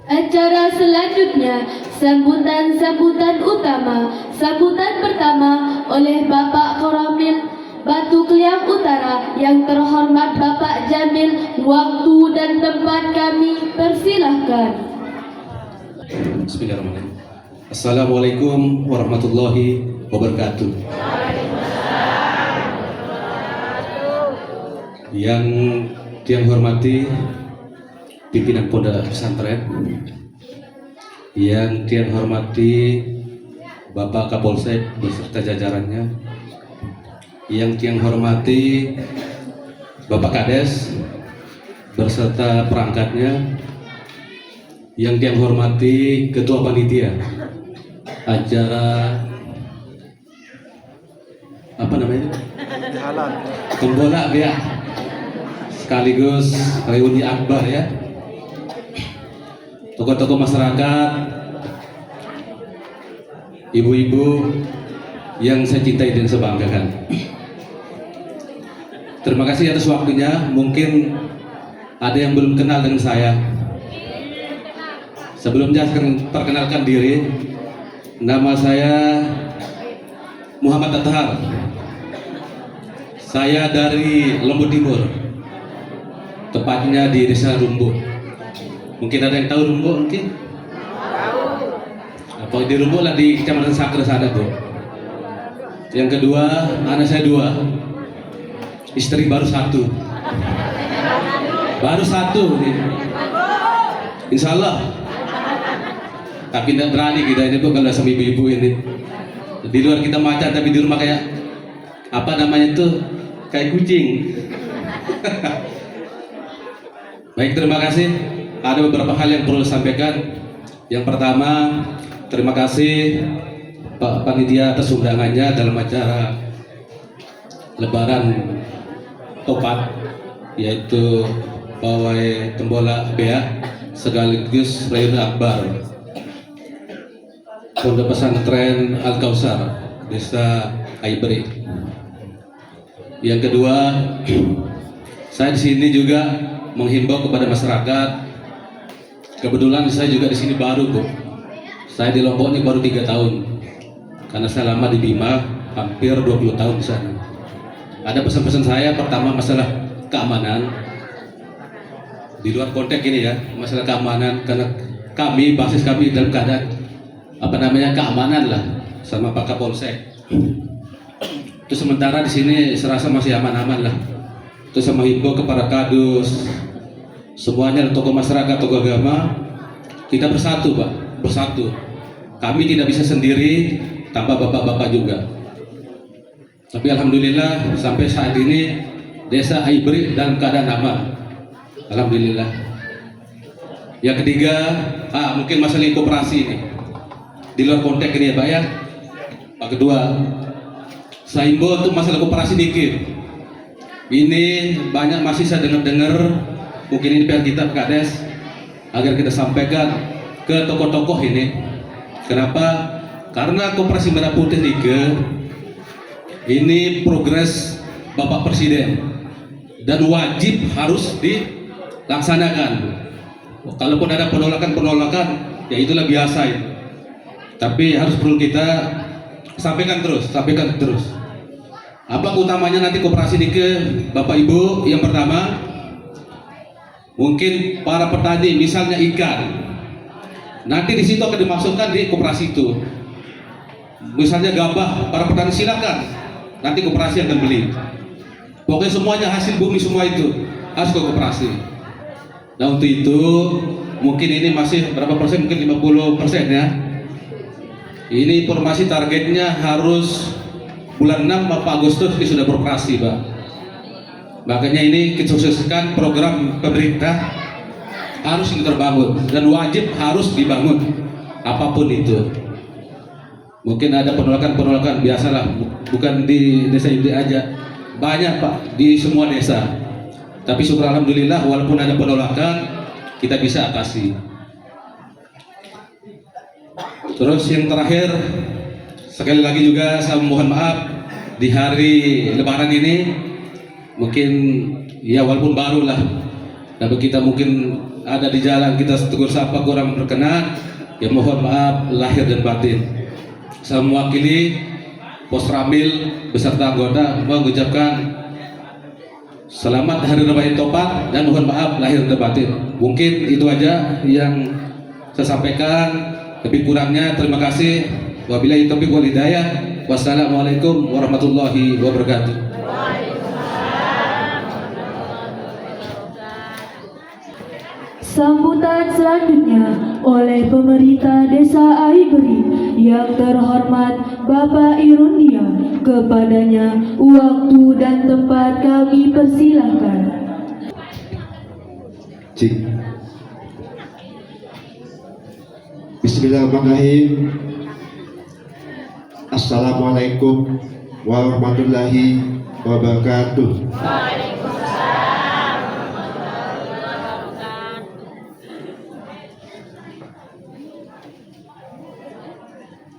Acara selanjutnya, sambutan utama. Sambutan pertama oleh Bapak Koramil Batu Kliang Utara. Yang terhormat Bapak Jamil, waktu dan tempat kami persilahkan. Bismillahirrahmanirrahim. Assalamualaikum warahmatullahi wabarakatuh. Yang tiang hormati pimpinan pondok pesantren, yang tiang hormati Bapak Kapolsek beserta jajarannya, yang tiang hormati Bapak Kades beserta perangkatnya, yang tiang hormati Ketua Panitia acara apa namanya? Tembola ya. sekaligus reuni akbar ya. Tokoh-tokoh masyarakat, ibu-ibu yang saya cintai dan saya banggakan. Terima kasih atas waktunya. Mungkin ada yang belum kenal dengan saya. Sebelumnya saya perkenalkan diri. Nama saya Muhammad Athar. Saya dari Lombok Timur, tepatnya di Desa Rumbo. Mungkin ada yang tahu Rumbo mungkin? Apa di Rumbo lah, di Kecamatan Sakra sana tuh. Yang kedua, anak saya 2, istri baru 1. Baru 1 nih. Insya Allah. Tapi tidak berani kita ini tuh kalau sama ibu-ibu ini. Di luar kita macan, tapi di rumah kayak apa namanya itu, kayak kucing. Baik, terima kasih. Ada beberapa hal yang perlu disampaikan. Yang pertama, terima kasih Pak Panitia atas undangannya dalam acara Lebaran Topat, yaitu pawai tembola bea sekaligus reuni akbar Pondok Pesantren Al Kausar Desa Aibri. Yang kedua, saya di sini juga menghimbau kepada masyarakat. Kebetulan saya juga di sini baru, Bu. Saya di Lombok ini baru 3 tahun. Karena saya lama di Bima, hampir 20 tahun di sana. Ada pesan-pesan saya, pertama masalah keamanan. Di luar konteks ini ya, masalah keamanan, karena kami, basis kami dalam keadaan keamanan lah sama Pak Kapolsek. Itu sementara di sini serasa masih aman-aman lah. Itu sama himbau kepada kadus, semuanya tokoh masyarakat, tokoh agama, kita bersatu, Pak, bersatu. Kami tidak bisa sendiri tanpa bapak-bapak juga. Tapi alhamdulillah sampai saat ini Desa Aibri dalam keadaan aman. Alhamdulillah. Yang ketiga, mungkin masalah koperasi ini. Di luar konteks ini ya Pak ya. Pak kedua, saya himbau untuk masalah koperasi dikit. Ini banyak masih saya dengar, mungkin ini PR kita Pak Kades, agar kita sampaikan ke tokoh-tokoh ini. Kenapa? Karena koperasi merah putih ini progres Bapak Presiden dan wajib harus dilaksanakan. Kalaupun ada penolakan, ya itulah biasa itu. Tapi harus perlu kita sampaikan terus. Apa utamanya nanti koperasi Bapak Ibu? Yang pertama, mungkin para petani, misalnya ikan. Nanti di situ akan dimasukkan di koperasi itu. Misalnya gabah, para petani silakan. Nanti koperasi akan beli. Pokoknya semuanya hasil bumi semua itu harus ke koperasi. Nah untuk itu mungkin ini masih berapa persen? Mungkin 50% ya. Ini informasi targetnya harus bulan 6 Pak Agustus ini sudah beroperasi, Pak. Makanya ini kita sukseskan program pemerintah harus terbangun dan wajib harus dibangun apapun itu. Mungkin ada penolakan biasalah, bukan di desa ini aja, banyak Pak di semua desa. Tapi syukur alhamdulillah walaupun ada penolakan kita bisa atasi. Terus yang terakhir, sekali lagi juga saya mohon maaf di hari Lebaran ini, mungkin ya walaupun baru lah, tapi kita mungkin ada di jalan kita tegur sapa kurang berkenan, ya mohon maaf lahir dan batin. Saya mewakili Pos Ramil beserta anggota mengucapkan selamat Hari Raya Topat dan mohon maaf lahir dan batin. Mungkin itu aja yang saya sampaikan. Lebih kurangnya terima kasih. Wabillahi taufiq wal hidayah. Wassalamualaikum warahmatullahi wabarakatuh. Sambutan selanjutnya oleh pemerintah Desa Aibri yang terhormat Bapak Irundia. Kepadanya waktu dan tempat kami persilahkan. Cik. Bismillahirrahmanirrahim. Assalamualaikum warahmatullahi wabarakatuh.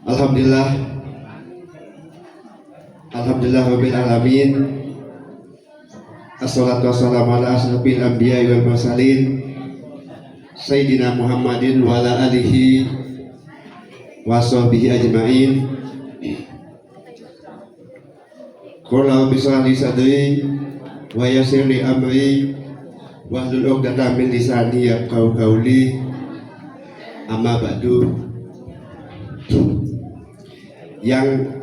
Alhamdulillah, Rabbil Alamin. Assalatu wassalamu ala asrofil anbiya wal mursalin Sayyidina Muhammadin wa ala alihi wa sahbihi ajma'in. Qala bismillah sadri wa yassir li amri wahlul 'uqdatam min lisani yafqahu qawli. Amma ba'du. Yang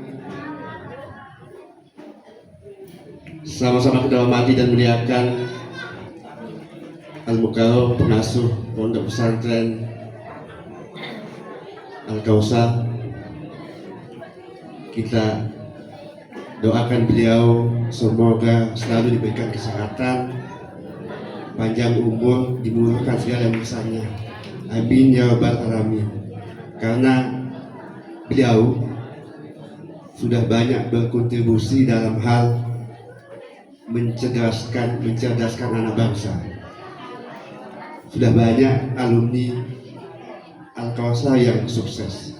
sama-sama kita hormati dan muliakan Al-Mukarram, pengasuh Pondok Pesantren Al-Kausar. Kita doakan beliau semoga selalu diberikan kesehatan, panjang umur, dimurahkan segala urusannya. Amin ya rabbal alamin. Karena beliau sudah banyak berkontribusi dalam hal mencerdaskan anak bangsa. Sudah banyak alumni Al-Kausar yang sukses,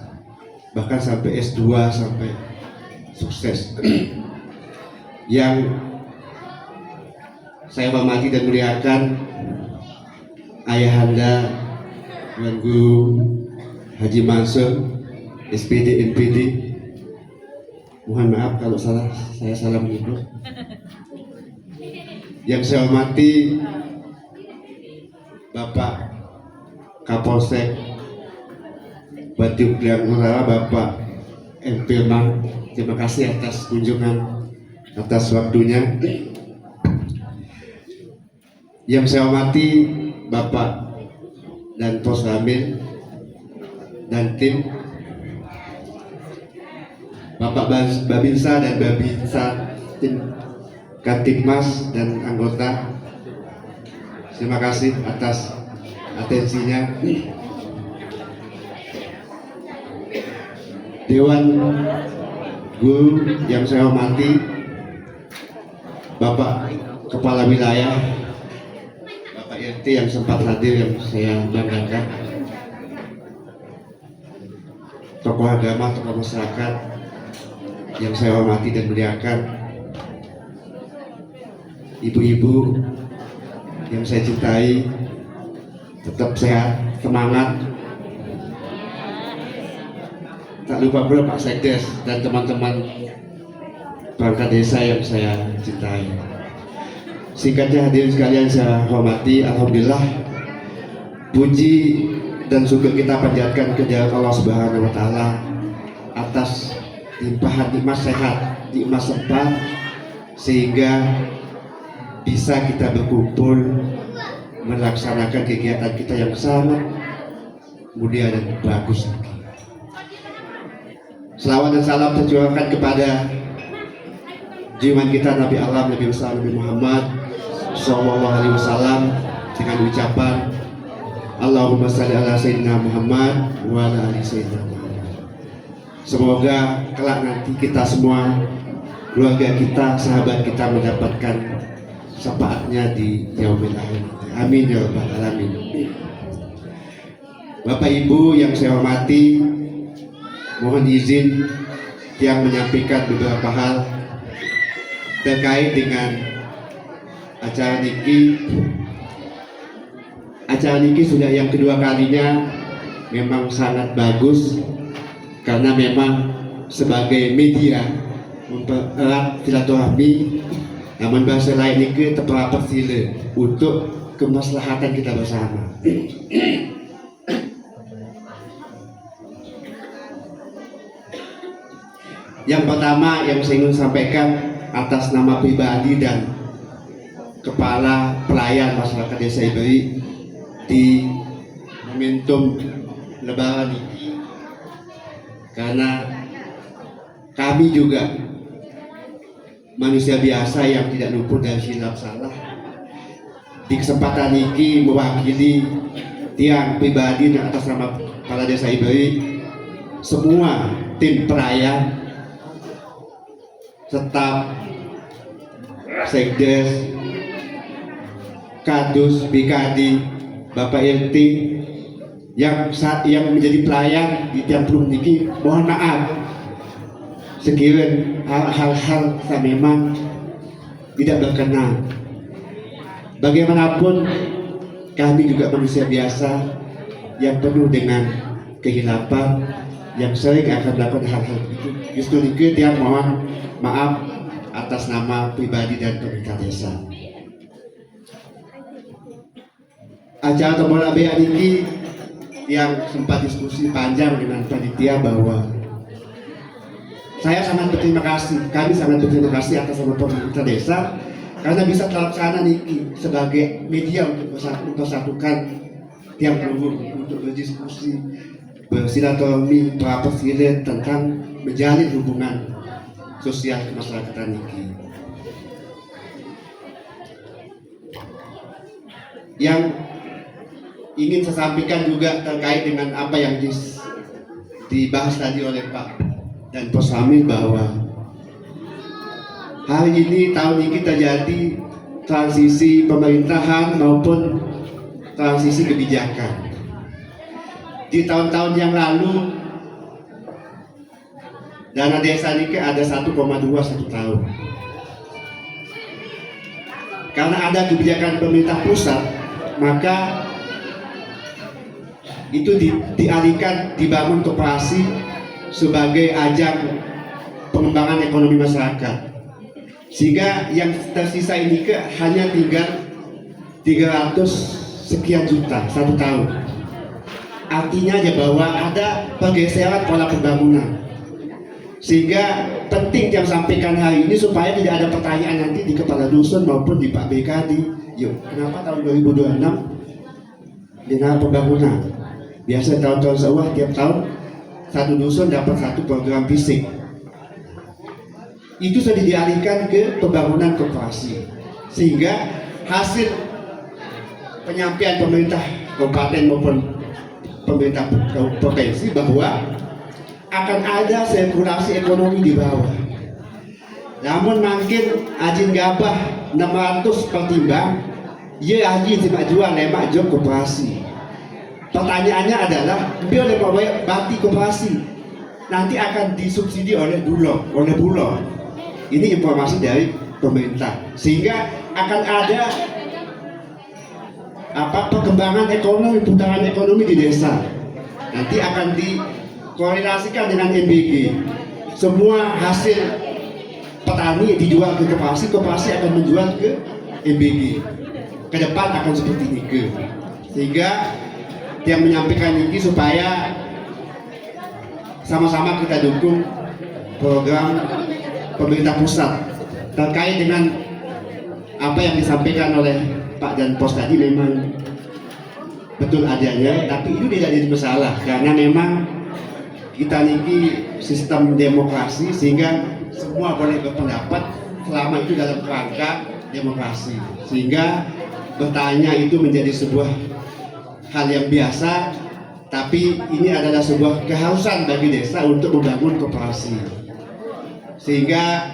bahkan sampai S2 sampai sukses. Yang saya hormati dan muliakan ayahanda Tuan Guru Haji Mansur, SPD MPD. Mohon maaf kalau saya salah menyebut. Yang saya hormati Bapak Kapolsek Batik Kliang Utara, Bapak MP Mang. Terima kasih atas kunjungan, atas waktunya. Yang saya hormati Bapak dan Pos Ramil dan tim, Bapak Babinsa dan Babinsa, tim Kantikmas dan anggota. Terima kasih atas atensinya. Dewan Guru yang saya hormati, Bapak Kepala Wilayah, Bapak RT yang sempat hadir yang saya banggakan, tokoh agama, tokoh masyarakat yang saya hormati dan muliakan, ibu-ibu yang saya cintai, tetap sehat, semangat. Tak lupa pula Pak Sekdes dan teman-teman perangkat desa yang saya cintai. Singkatnya hadirin sekalian saya hormati, alhamdulillah, puji dan syukur kita panjatkan kehadirat Allah Subhanahu wa taala atas limpahan nikmat sehat, nikmat sempat, sehingga bisa kita berkumpul melaksanakan kegiatan kita yang sangat mulia dan bagus. Selawat dan salam tercurahkan kepada junjungan kita Nabi Allah, Nabi besar Nabi Muhammad Sallallahu Alaihi Wasallam dengan ucapan Allahumma salli ala Sayyidina Muhammad wa ala ali Sayyidina Muhammad. Semoga kelak nanti kita semua, keluarga kita, sahabat kita mendapatkan syafaatnya di yaumil akhir. Amin ya rabbal alamin. Bapak Ibu yang saya hormati, mohon izin yang menyampaikan beberapa hal terkait dengan acara niki. Acara niki sudah yang kedua kalinya, memang sangat bagus karena memang sebagai media mempererat silaturahmi. Namun bahasa lain ini terpapar sila untuk kemaslahatan kita bersama. Yang pertama yang saya ingin sampaikan atas nama pribadi dan Kepala Pelayan Masyarakat Desa Iberi di momentum Lebaran ini, karena kami juga manusia biasa yang tidak luput dari silap salah. Di kesempatan ini mewakili tiang pribadi dan atas nama Kepala Desa Iberi, semua tim pelayan, staf, sekdes, kadus, bikadi, Bapak RT, yang menjadi pelayan di tiang pelung niki mohon maaf sekiranya hal-hal yang memang tidak berkenan. Bagaimanapun kami juga manusia biasa yang penuh dengan kehilapan, yang sering akan melakukan hal-hal itu. Justru niki tiang mohon maaf atas nama pribadi dan pemerintah desa. Acara Tombola Bea niki yang sempat diskusi panjang dengan panitia bahwa saya sangat berterima kasih, kami sangat berterima kasih atas nama pemerintah desa karena bisa terlaksana niki sebagai media untuk mempersatukan tiang pelunggung untuk berdiskusi, bersilaturahmi, berapasilat tentang menjalin hubungan sosial kemasyarakatan niki. Yang ingin saya sampaikan juga terkait dengan apa yang dibahas tadi oleh Pak dan Pos Hamid bahwa hari ini tahun ini terjadi transisi pemerintahan maupun transisi kebijakan. Di tahun-tahun yang lalu dana desa ini ada 1,2 satu tahun. Karena ada kebijakan pemerintah pusat, maka itu dialihkan, dibangun koperasi sebagai ajang pengembangan ekonomi masyarakat, sehingga yang tersisa ini hanya tinggal 300 sekian juta satu tahun. Artinya aja bahwa ada pergeseran pola pembangunan, sehingga penting yang sampaikan hari ini supaya tidak ada pertanyaan nanti di kepala dusun maupun di Pak BKD, yuk kenapa tahun 2026 dengan pembangunan? Biasa tahun-tahun sewah tiap tahun satu dusun dapat satu program fisik. Itu sudah dialihkan ke pembangunan koperasi, sehingga hasil penyampaian pemerintah kabupaten maupun pemerintah provinsi bahwa akan ada sirkulasi ekonomi di bawah. Namun makin ajin gabah 600 pertimbang, ia ajin tidak jual lemak job koperasi. Pertanyaannya adalah, biar lemak bati koperasi nanti akan disubsidi oleh Bulog. Ini informasi dari pemerintah, sehingga akan ada perkembangan ekonomi, putaran ekonomi di desa. Nanti akan dikorelasikan dengan MBG. Semua hasil petani dijual ke koperasi, koperasi akan menjual ke MBG. Ke depan akan seperti ini sehingga yang menyampaikan ini supaya sama-sama kita dukung program pemerintah pusat terkait dengan apa yang disampaikan oleh Pak dan Pos tadi. Memang betul adanya, tapi itu tidak jadi masalah karena memang kita niki sistem demokrasi, sehingga semua boleh berpendapat selama itu dalam kerangka demokrasi, sehingga bertanya itu menjadi sebuah hal yang biasa. Tapi ini adalah sebuah keharusan bagi desa untuk membangun koperasi, sehingga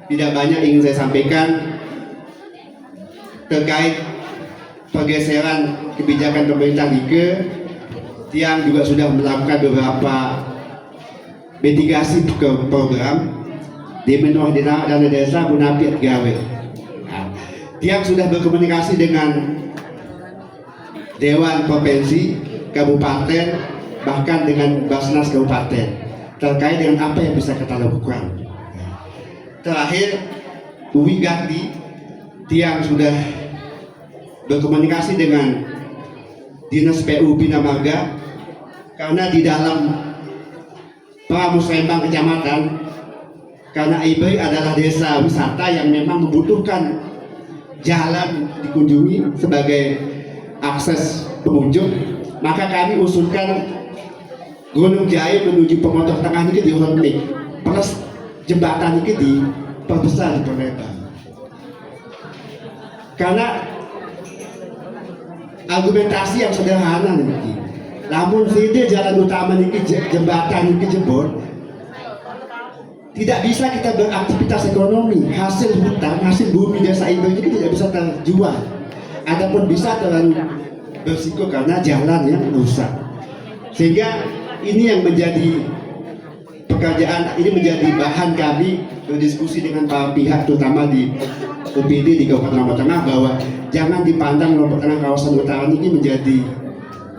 tidak banyak ingin saya sampaikan terkait pergeseran kebijakan pemerintah Nike. Tiang juga sudah melakukan beberapa mitigasi ke program di menuh dana desa Bunapiat Gawe. Tiang sudah berkomunikasi dengan Dewan Provinsi, Kabupaten, bahkan dengan Basnas Kabupaten terkait dengan apa yang bisa kita lakukan. Terakhir, Uwi Gati, Tiang sudah berkomunikasi dengan Dinas PU Bina Marga, karena di dalam Pramusrembang Kecamatan, karena Ibai adalah desa wisata yang memang membutuhkan jalan dikunjungi sebagai akses pengunjung, maka kami usulkan Gunung Jaya menuju Pemotor Tengah ini dihormati, plus jembatan ini diperbesar, diperlebar. Karena argumentasi yang sederhana nih, namun sini jalan utama ini jembatan ini jebol, tidak bisa kita beraktivitas ekonomi. Hasil hutan, hasil bumi desa itu tidak bisa terjual. Adapun bisa bersiko karena jalan yang rusak. Sehingga ini yang menjadi pekerjaan, ini menjadi bahan kami berdiskusi dengan para pihak, terutama di UPD di Kabupaten Lombok Tengah, bahwa jangan dipandang Lombok Tengah kawasan utara ini menjadi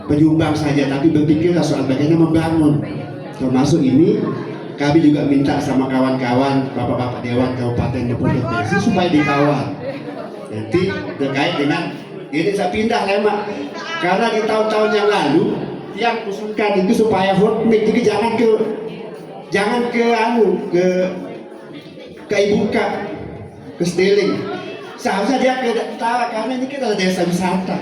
penyumbang saja, tapi berpikirlah soal bagaimana membangun. Termasuk ini kami juga minta sama kawan-kawan bapak-bapak Dewan Kabupaten maupun provinsi supaya dikawal. Nanti terkait dengan ini saya pindah lemak, karena di tahun-tahun yang lalu yang usulkan itu supaya hotmix, jadi jangan ke Ibuka, ke Stirling. Seharusnya dia ke utara, karena ini kita desa wisata.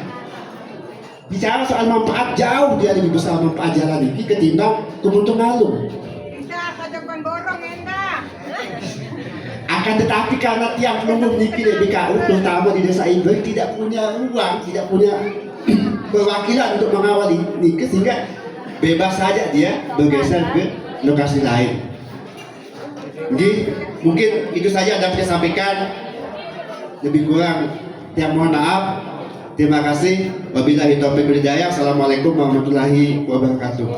Bicara soal manfaat, jauh dia lebih besar manfaat jalan ini ketimbang Kumuntung Alung. Akan tetapi karena tiang penunggu niki di BKU, terutama di desa Iber, tidak punya ruang, tidak punya perwakilan untuk mengawal niki, sehingga bebas saja dia bergeser ke lokasi lain. Jadi mungkin itu saja yang dapat saya sampaikan. Lebih kurang yang mohon maaf. Terima kasih. Wabillahi taufiq wal hidayah. Assalamualaikum warahmatullahi wabarakatuh.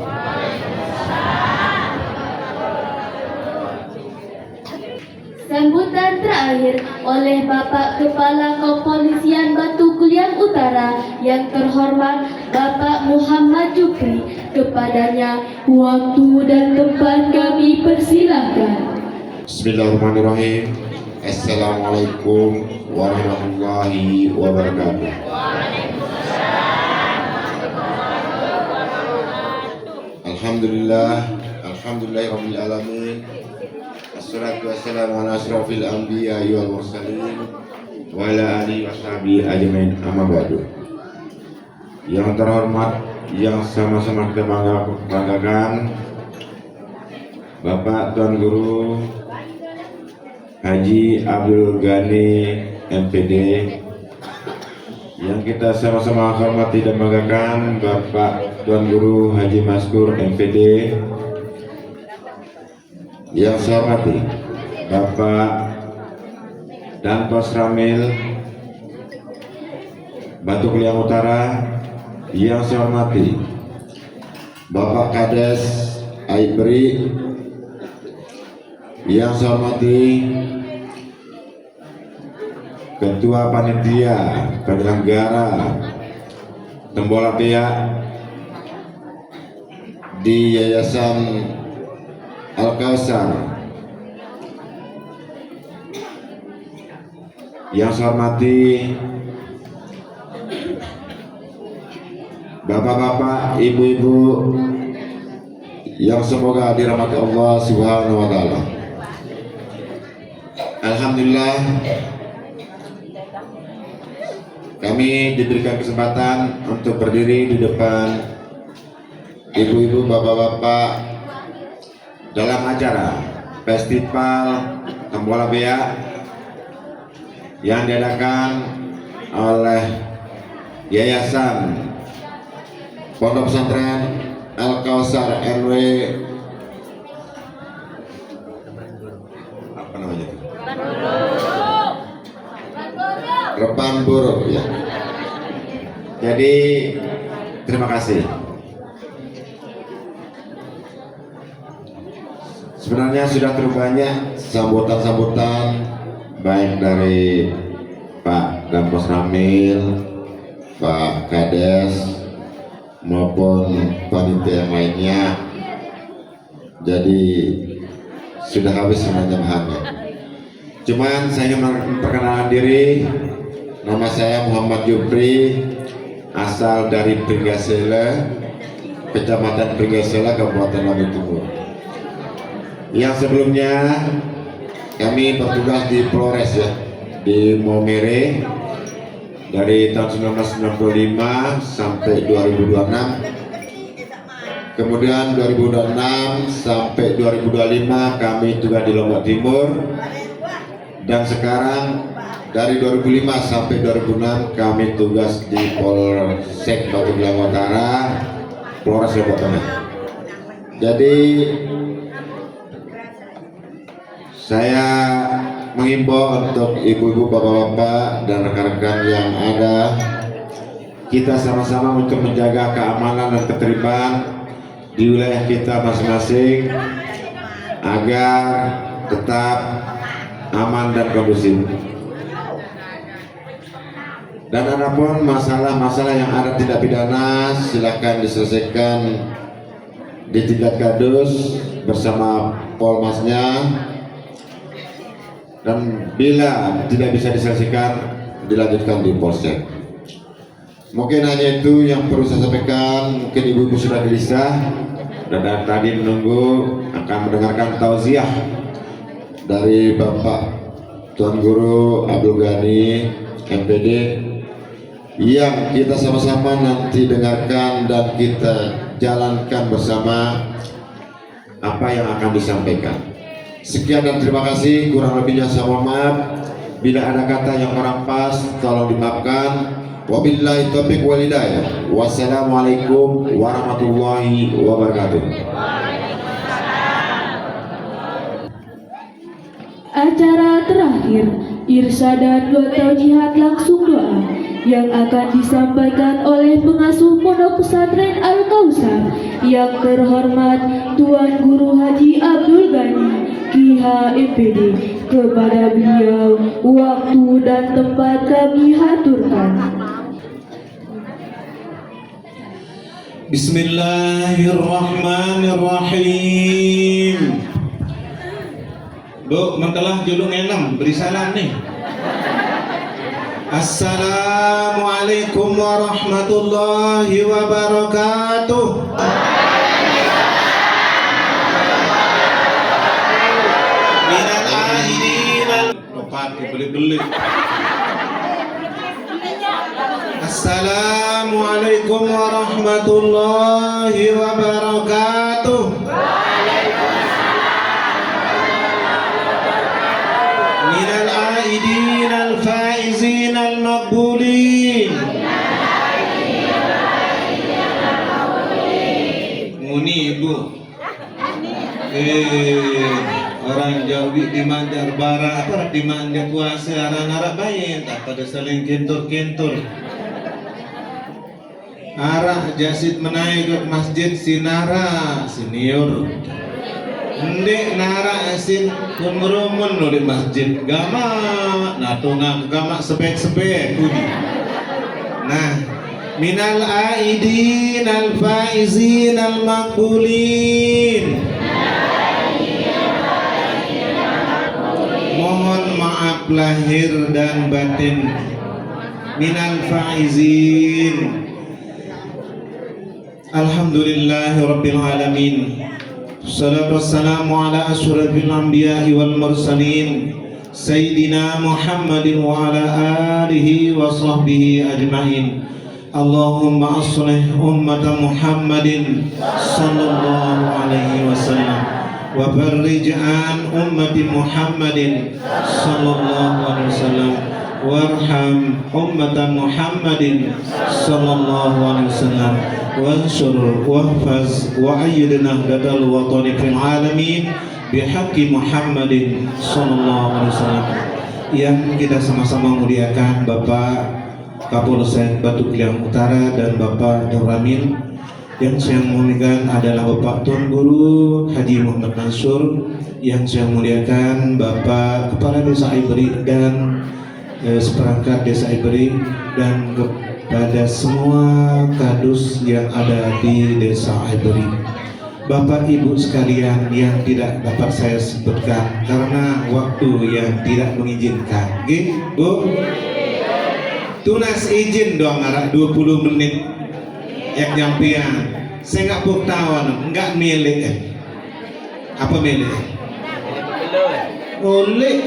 Sambutan terakhir oleh Bapak Kepala Kepolisian Batu Kuliang Utara yang terhormat Bapak Muhammad Jupri. Kepadanya waktu dan tempat kami persilahkan. Bismillahirrahmanirrahim. Assalamualaikum warahmatullahi wabarakatuh. Alhamdulillah, alhamdulillahirabbil alamin. Assalatu wassalamu ala asyrafil anbiya wal mursalin wa ala alihi washabihi ajmain, amma ba'du. Yang terhormat, yang sama-sama kita banggakan, Bapak Tuan Guru Haji Abdul Ghani MPD, yang kita sama-sama hormati dan banggakan, Bapak Tuan Guru Haji Maskur MPD, yang saya hormati Bapak Danpos Ramil Batu Kuliang Utara, yang saya hormati Bapak Kades Aibri, yang saya hormati Ketua Panitia Penyelenggara Tembolapia di Yayasan Al-Kausar, yang saya hormati bapak-bapak, ibu-ibu yang semoga dirahmati Allah Subhanahu wa taala. Alhamdulillah, kami diberikan kesempatan untuk berdiri di depan ibu-ibu, bapak-bapak dalam acara Festival Tembola Bea yang diadakan oleh Yayasan Pondok Pesantren Al-Kausar RW apa namanya itu? Repan Buruk ya. Jadi terima kasih. Sebenarnya sudah terlalu banyak sambutan-sambutan baik dari Pak Danpos Ramil, Pak Kades maupun panitia yang lainnya. Jadi sudah habis sebenarnya bahannya. Cuman saya ingin memperkenalkan diri. Nama saya Muhammad Jupri, asal dari Pringgasela, Kecamatan Pringgasela, Kabupaten Lampung Timur. Yang sebelumnya kami bertugas di Flores ya, di Maumere dari tahun 1995 sampai 2026. Kemudian 2026 sampai 2025 kami tugas di Lombok Timur, dan sekarang dari 2005 sampai 2006 kami tugas di Polsek Batu Kuliang Utara, Polres Lombok Tengah. Jadi saya menghimbau untuk ibu-ibu, bapak-bapak dan rekan-rekan yang ada, kita sama-sama untuk menjaga keamanan dan ketertiban di wilayah kita masing-masing agar tetap aman dan kondusif. Dan adapun masalah-masalah yang ada tindak pidana silakan diselesaikan di tingkat kadus bersama polmasnya, dan bila tidak bisa diselesaikan dilanjutkan di polsek. Mungkin hanya itu yang perlu saya sampaikan. Mungkin ibu-ibu sudah gelisah dan tadi menunggu akan mendengarkan tausiah dari Bapak Tuan Guru Abdul Ghani MPD yang kita sama-sama nanti dengarkan dan kita jalankan bersama apa yang akan disampaikan. Sekian dan terima kasih. Kurang lebihnya saya mohon maaf. Bila ada kata yang kurang pas tolong dimaafkan. Wabillahi taufiq wal hidayah. Wassalamualaikum warahmatullahi wabarakatuh. Acara terakhir, irsyad dan taujihat langsung doa yang akan disampaikan oleh pengasuh Pondok Pesantren Al-Kausar yang terhormat Tuan Guru Haji Abdul Ghani KIH-MPD. Kepada beliau waktu dan tempat kami haturkan. Bismillahirrahmanirrahim. Duk, mentelah julung enam, beri salam nih. Assalamualaikum warahmatullahi wabarakatuh. Minal aidin lupa beli-beli. Assalamualaikum warahmatullahi wabarakatuh. Minal aidin al-faizin al-maqbulin. Muni ibu. Orang Jawi di Manjar Barat, apa di Manjar Kuasa, anak-anak bayi tak pada saling kentur-kentur. Arah jasid menaik ke masjid sinara senior. Ndek nara asin pun merumun di masjid gama natunga gama sepek-sepek kudi. Nah, minal aidin al faizin al maqbulin. Mohon maaf lahir dan batin. Minal faizin. Alhamdulillahi Rabbil Alamin. Salatu wassalamu ala ashrafil anbiya'i wal mursalin Sayyidina Muhammadin wa ala alihi wa sahbihi ajma'in. Allahumma aslih ummata Muhammadin sallallahu alaihi wasallam wa farrij an ummati Muhammadin sallallahu alaihi wasallam warham ummata Muhammadin sallallahu alaihi wasallam wansur wahfaz wa ayyidna dadal watani fil alamin bihaqqi Muhammadin sallallahu alaihi wasallam. Yang kita sama-sama muliakan Bapak Kapolsek Batu Kliang Utara dan Bapak Nuramin. Yang saya muliakan adalah Bapak Tuan Guru Haji Muhammad Mansur. Yang saya muliakan Bapak Kepala Desa Ibri dan seperangkat Desa Ibri, dan kepada semua kadus yang ada di Desa Ibri. Bapak Ibu sekalian yang tidak dapat saya sebutkan karena waktu yang tidak mengizinkan. Bu, tunas izin doang arah 20 menit yang nyampian. Saya nggak buktawan, nggak milik. Apa milik? Oleh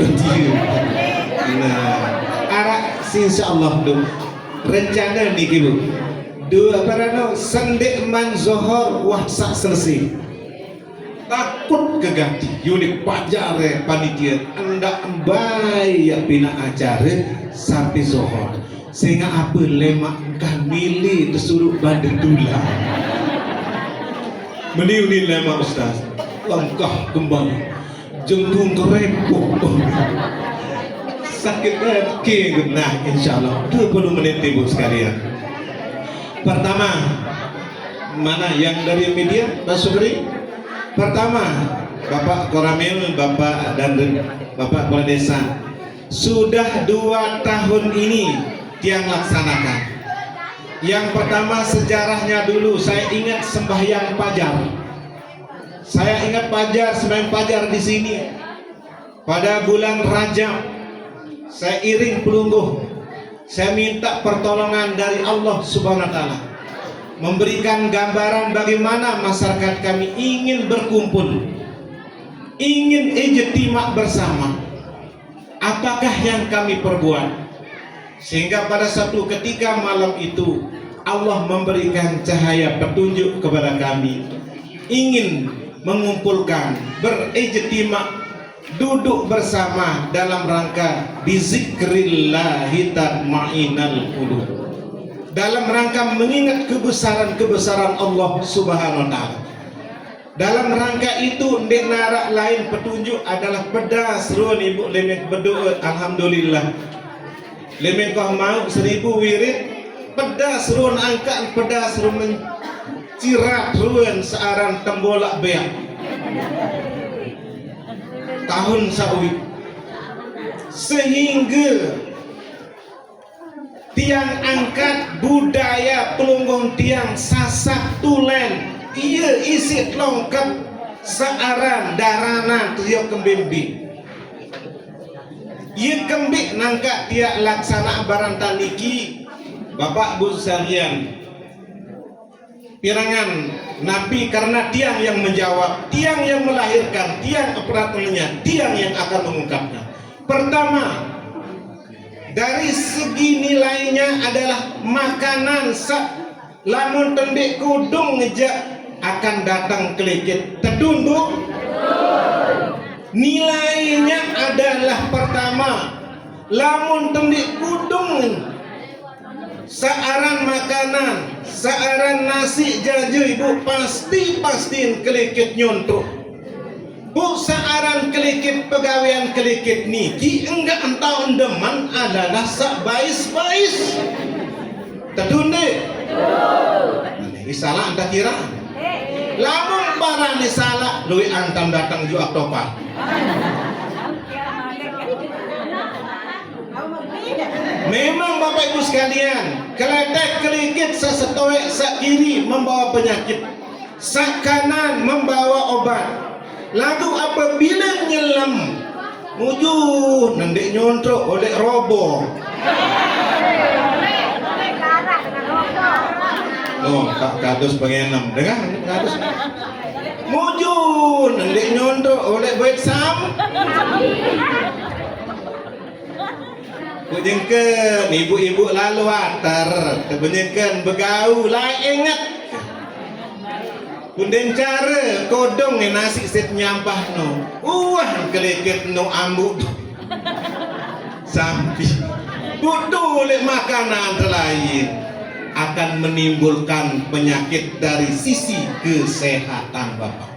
nah, arah insyaallah dong. Rencana nih ibu. Dua parano sendek man zohor wah sak selesai. Takut keganti unit pajare panitia anda embai ya bina acara sampai zohor. Sehingga apa lemak kamili tersuruh bandeng dula. Meniuni lemak ustaz. Langkah kembali. Jengkung kerepok. Sakit hati. Nah insyaallah 20 menit ibu sekalian. Pertama, mana yang dari media, Pak Sugri? Pertama, Bapak Koramil, Bapak dan Bapak Kepala Desa, sudah 2 tahun ini tiang laksanakan. Yang pertama sejarahnya dulu, saya ingat sembahyang fajar. Saya ingat fajar, sembahyang fajar di sini pada bulan Rajab. Saya iring pelungguh, saya minta pertolongan dari Allah Subhanahu wa Ta'ala, memberikan gambaran bagaimana masyarakat kami ingin berkumpul, ingin ijtima bersama. Apakah yang kami perbuat? Sehingga pada satu ketika malam itu Allah memberikan cahaya petunjuk kepada kami, ingin mengumpulkan, berijtima, duduk bersama dalam rangka bizikrillahi tatma'innal qulub, dalam rangka mengingat kebesaran Allah Subhanahu wa Ta'ala. Dalam rangka itu ndek narak lain petunjuk adalah pedas ruan ibu lemek berdoa alhamdulillah. Lemek kau mau 1000 wirid pedas ruan angkat, pedas ruan mencirat ruan searan tembolak beak tahun sawi, sehingga tiang angkat budaya pelunggung tiang sasak tulen ia isi lengkap searan daranan tiok kembimbi. Ia kembik nangka tiak laksana barang taniki Bapak Bu sekalian, pirangan Nabi karena tiang yang menjawab, tiang yang melahirkan, tiang operatornya, tiang yang akan mengungkapnya. Pertama, dari segi nilainya adalah makanan lamun tendek kudung ngejak akan datang kelekit terdunduk. Nilainya adalah pertama, lamun tendek kudung searan makanan, searan nasi jaju ibu pastiin kelekit nyontok. Bu searan kelekit pegawaian kelekit niki enggak entah endeman adalah sak bais terdunduk. Ini salah anda kira? Lamun barang ni salah, lui antam datang ju Oktober. Memang Bapak Ibu sekalian, keledek kelikit sesetoek sak kiri membawa penyakit, sak kanan membawa obat. Lalu apabila nyelam, mujuh nandek nyontrok oleh roboh. Oh, Kak Kadus pengenem, dengar Kadus. Mujun, nendek nyondok oleh bait sam. Kujengken ibu-ibu lalu water, kebenyenken begau lah ingat. Kunden cara kodong nasi set nyampah no. Keleket no ambut. Sampai butuh oleh makanan lain akan menimbulkan penyakit dari sisi kesehatan Bapak.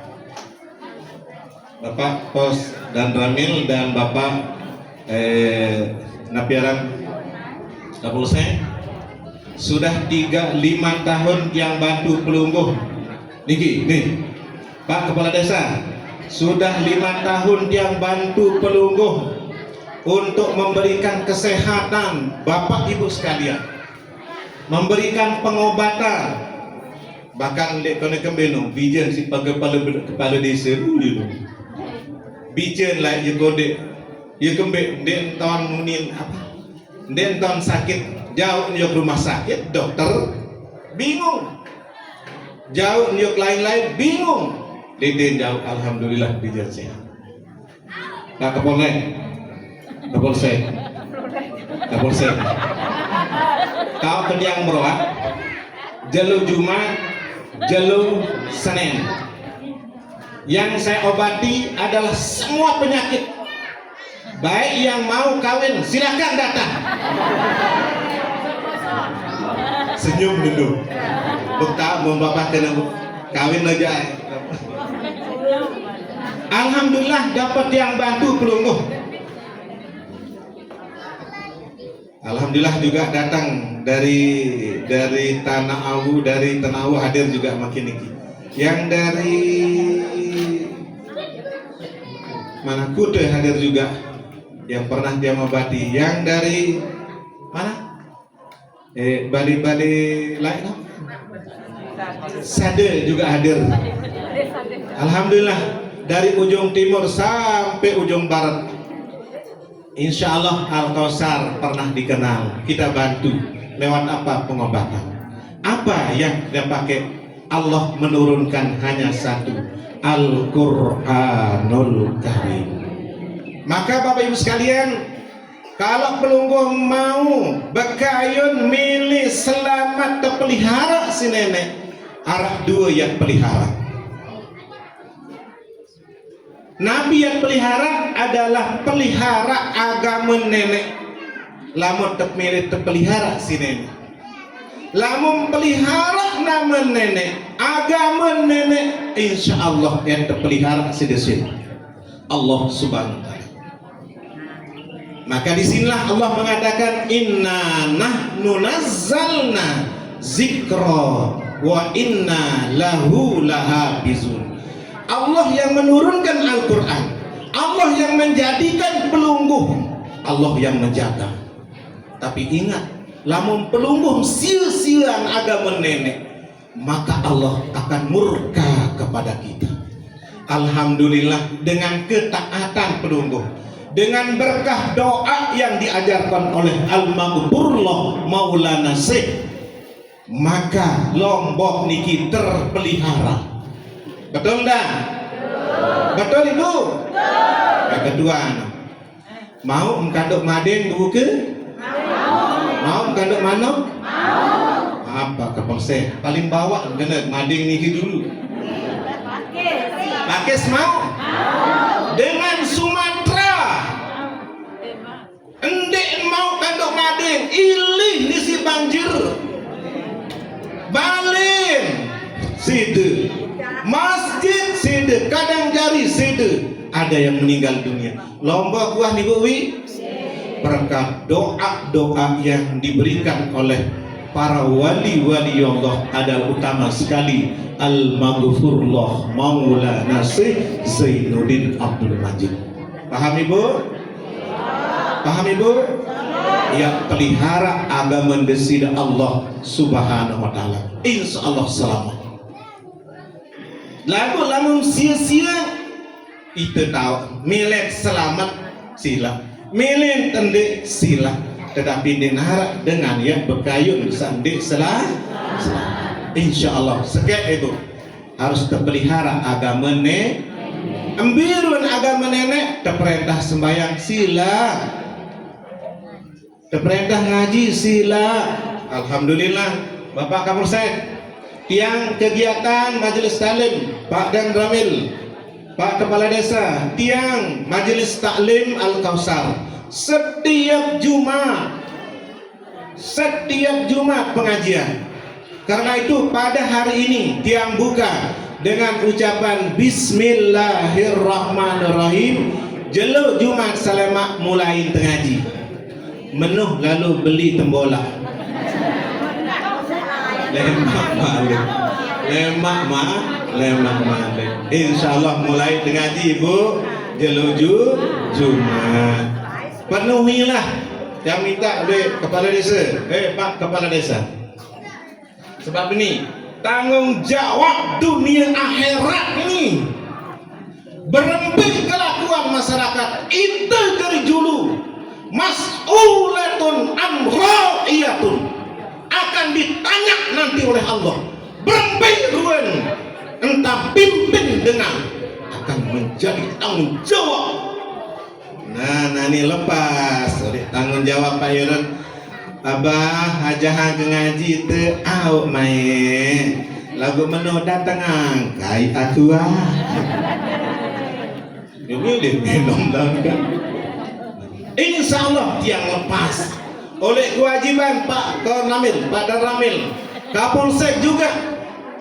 Bapak Pos dan Ramil dan Bapak Napiaran Kapolsek sudah 3-5 tahun yang bantu pelungguh. Niki, nih Pak Kepala Desa sudah 5 tahun yang bantu pelungguh untuk memberikan kesehatan Bapak Ibu sekalian, memberikan pengobatan. Bahkan lek kena kembeno bijen si kepala desa dulu bijen lah je kode ye kembe den tahun munin apa den tahun sakit jauh nyok rumah sakit dokter bingung, jauh nyok lain-lain bingung, den jauh alhamdulillah bijen sehat. Pak Kapolsek kau pendiang merawat jalu Jumat, jalu Senin. Yang saya obati adalah semua penyakit. Baik yang mau kawin silakan datang. Senyum dulu. Buka membapak kena kawin aja. Alhamdulillah dapat yang bantu pelungguh. Alhamdulillah juga datang dari Tanah Awu, dari Tanah Awu hadir juga makin niki. Yang dari mana Kude hadir juga, yang pernah dia mengobati. Yang dari mana? Bali-Bali lain, Sade juga hadir. Alhamdulillah dari ujung timur sampai ujung barat. Insya Allah Al-Kausar pernah dikenal. Kita bantu lewat apa pengobatan. Apa yang dia pakai? Allah menurunkan hanya satu, Al-Quranul Karim. Maka Bapak Ibu sekalian, kalau pelungguh mau bekayun milih selamat terpelihara si nenek, arah dua yang pelihara. Nabi yang pelihara adalah pelihara agama nenek. Lamun terpilih terpelihara si nenek. Lamun pelihara nama nenek, agama nenek, insya Allah yang terpelihara si desin Allah Subhanahu wa Ta'ala. Maka disinilah Allah mengatakan inna nahnu nazzalna zikra wa inna lahu lahafizun. Allah yang menurunkan Al-Quran, Allah yang menjadikan pelungguh, Allah yang menjaga. Tapi ingat, lamun pelungguh sia-siaan agama nenek, maka Allah akan murka kepada kita. Alhamdulillah dengan ketaatan pelungguh, dengan berkah doa yang diajarkan oleh Al-Maghfurullah Maulana Syekh, maka Lombok niki terpelihara. Betul enggak? Betul Ibu? Yang kedua, mau mengkanduk madeng dulu ke? Mau mengkanduk manok? Apa kepengse? Paling bawah kena madeng niki dulu. Pakis mau? Dengan Sumatera. Endek mau kanduk madeng, ilih isi banjir. Balin side, masjid sede, kadang jari sede, ada yang meninggal dunia. Lomba buah nih Bu Wi, berkat doa-doa yang diberikan oleh para wali-wali Allah adalah utama sekali Al-Maghfurullah Maulana Syekh Zainuddin Abdul Majid. Paham Ibu? Paham Ibu? Yang pelihara agama desida Allah Subhanahu wa Ta'ala, insya Allah selamat. Lagu lamun sia-sia itu tahu milik selamat sila, milik tendek sila, tetapi dinara dengan yang berkayun sandi selamat. Insya Allah sekali itu harus terpelihara agama nenek, ambirun agama nenek, terperintah sembahyang sila, terperintah ngaji sila. Alhamdulillah Bapak Kapolsek, tiang kegiatan majelis taklim Pak Dan Ramil, Pak Kepala Desa, tiang majelis taklim Al-Kausar, setiap Jumat pengajian. Karena itu pada hari ini tiang buka dengan ucapan Bismillahirrahmanirrahim. Jelo Jumat selamat mulai tengaji. Menuh lalu beli tembola. Lemak malik. Insyaallah mulai ngaji Ibu jeluju Jumat. Penuhilah yang minta oleh Kepala Desa. Pak Kepala Desa. Sebab ini tanggung jawab dunia akhirat ini. Berembik kelakuan masyarakat itu dari dulu. Mas'ulatun amra'iyatun, akan ditanya nanti oleh Allah. Berpikirkan entah pimpin dengan akan menjadi tanggung jawab. Nah ini lepas oleh tanggung jawab Pak Yurun. Abah hajah ngaji te au main lagu menu datang angkai aku ini minum kan. Insya Allah tiang lepas oleh kewajiban Pak Kornamil, Pak Dan Ramil, Kapolsek juga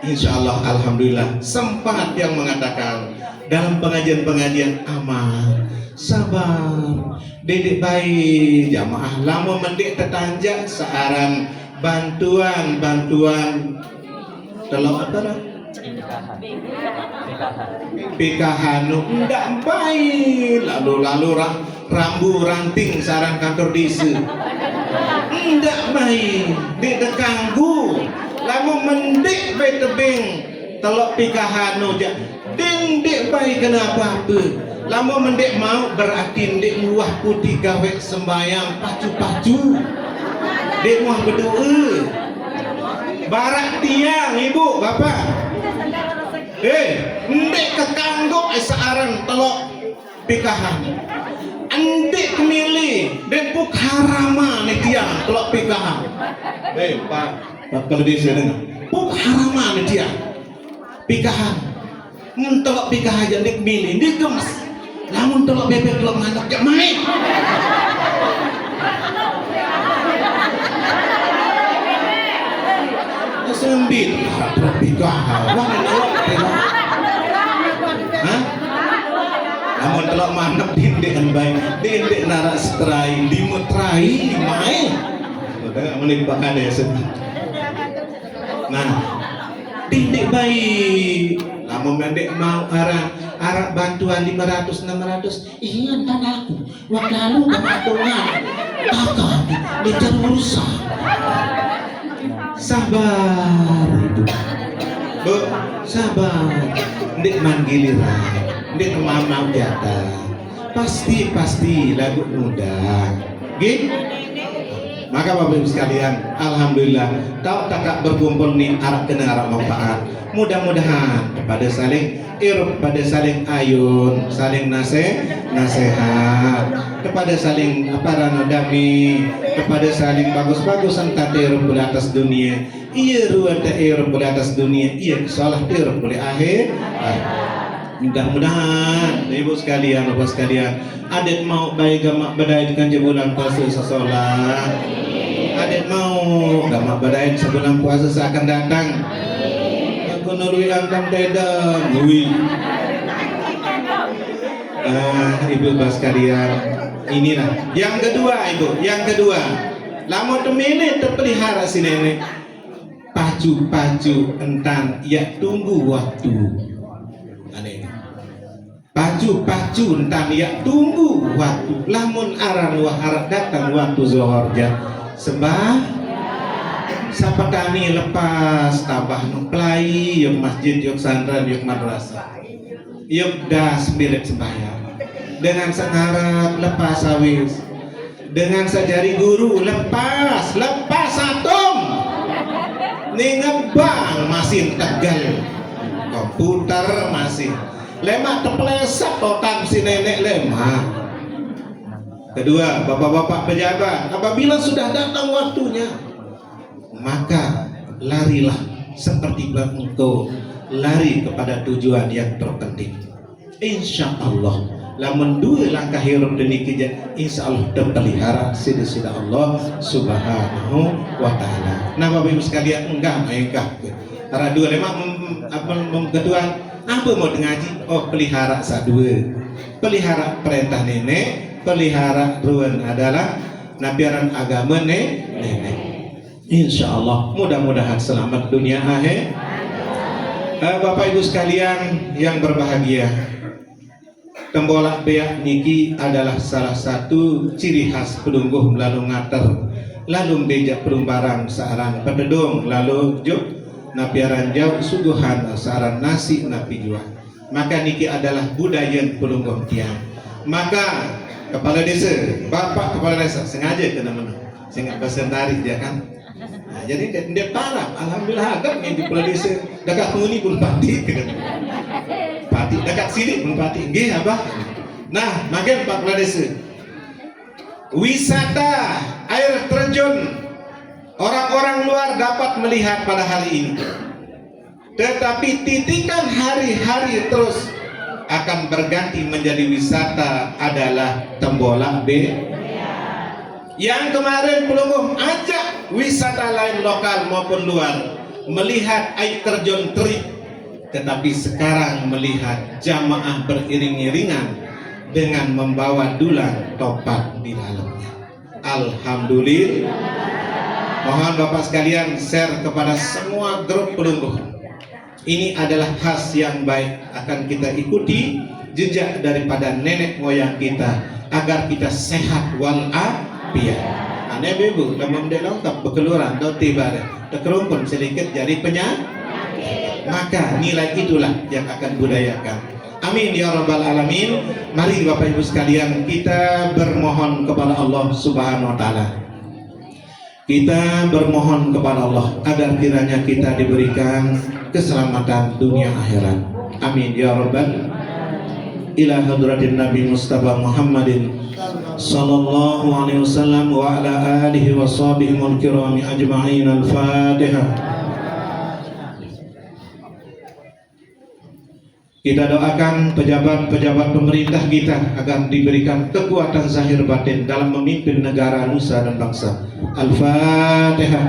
insya Allah alhamdulillah sempat yang mengatakan dalam pengajian-pengajian amal sabar dedek baik jamaah lama mendik tetanjak searan bantuan telok apa dah PKH nu ndak baik lalu rambu ranting sarang kantor desa ndak baik dek dekanggu lama mendik baik tebing telok PKH nu jak dek baik kenapa apa lama mendek mau berarti dek muah putih gawe sembayang pacu-pacu dek muah berdoa barak tiang ibu bapak ndek kekangguk searan telok PKH ndek kemili dan puk harama nih tiang telok PKH pak kalau di sini puk harama nih tiang PKH telok PKH aja ndek kemili ndek gemes namun telok bebek telok nganak gak main sembit telok PKH namun telok manap dindek baik dindek narak setrai dimutrai main udah melimpahkan ya nah dindek baik namun mendek mau arah bantuan 500-600 iya entar aku waktu lalu kematungan kakak dikejar urusan sabar itu bu sabar ndek manggiliran ndek mau jatah pasti lagu mudah gitu. Maka Bapak Ibu sekalian, alhamdulillah tahu takak berkumpul nih arah kena arah manfaat. Mudah-mudahan pada saling pada saling ayun, saling nasihat, kepada saling paranodami, kepada saling bagus-bagusan tadir boleh atas dunia. Iya ruang tadir boleh atas dunia, iya salah tadir boleh akhir. Mudah-mudahan ibu sekalian, bapak sekalian, adik mau baik gamak badai dengan jebulan puasa sesolat. Adik mau gamak badai sebulan puasa seakan datang. Aku nurui angkam dedam, nui. Ibu bapak sekalian, inilah yang kedua ibu, yang kedua. Lama temene terpelihara si nenek. Pacu entan, ya tunggu waktu. Aneh. Pacu entan ya tunggu waktu lamun aran wah arak datang waktu zuhur ja sembah siapa kami lepas tambah nuplai yuk masjid yuk santren yuk madrasah yuk das milik sembahyang dengan sangarat lepas sawis dengan sajari guru lepas atom nih ngebang masih tegal komputer masih lemak terpeleset otak si nenek lemah. Kedua, bapak-bapak pejabat, apabila sudah datang waktunya, maka larilah seperti engkau lari kepada tujuan yang terpenting. Insya Allah, lamun dua langkah hirup demi kerja, insya Allah terpelihara sida Allah Subhanahu wa Ta'ala. Nah, Bapak Ibu sekalian, enggak. Karena dua lemak kedua. Apa mau ngaji? Oh, pelihara sadua. Pelihara perintah nenek, pelihara ruan adalah nabiaran agama nenek. Insya Allah mudah-mudahan selamat dunia akhir. Bapak Ibu sekalian yang berbahagia, tembolak beak niki adalah salah satu ciri khas pedungguh lalu ngater, lalu bejak perumbarang searang pededung lalu juk napiaran jauh suguhan saran nasi napi jual. Maka niki adalah budaya pelungguh tiang. Maka kepala desa, bapak kepala desa sengaja kena mana, sengaja bersentari dia kan. Nah, jadi dia parah, alhamdulillah agak yang di kepala desa dekat muni pun pati, pati dekat sini pun pati, gih apa? Nah, makin pak kepala desa, wisata air terjun. Orang-orang luar dapat melihat pada hari ini, tetapi titikan hari-hari terus akan berganti menjadi wisata adalah tembolak yang kemarin pelungguh ajak wisata lain lokal maupun luar melihat air terjun terik, tetapi sekarang melihat jamaah beriring-iringan dengan membawa dulang topat di dalamnya. Alhamdulillah. Mohon Bapak sekalian share kepada semua grup pelungguh. Ini adalah khas yang baik, akan kita ikuti jejak daripada nenek moyang kita agar kita sehat walafiat. Aneh bebu, dalam mendelong tak berkeluaran, do tiba, terkerumpun sedikit jadi penyakit. Maka nilai itulah yang akan budayakan. Amin ya rabbal alamin. Mari Bapak Ibu sekalian kita bermohon kepada Allah Subhanahu wa taala. Kita bermohon kepada Allah agar kiranya kita diberikan keselamatan dunia akhirat. Amin ya rabbal. Ila hadratin Nabi Mustafa Muhammadin sallallahu alaihi wasallam wa ala alihi wa sahbihi al-kirami ajma'in. Al-Fatihah. Kita doakan pejabat-pejabat pemerintah kita agar diberikan kekuatan zahir batin dalam memimpin negara, nusa dan bangsa. Al-Fatihah.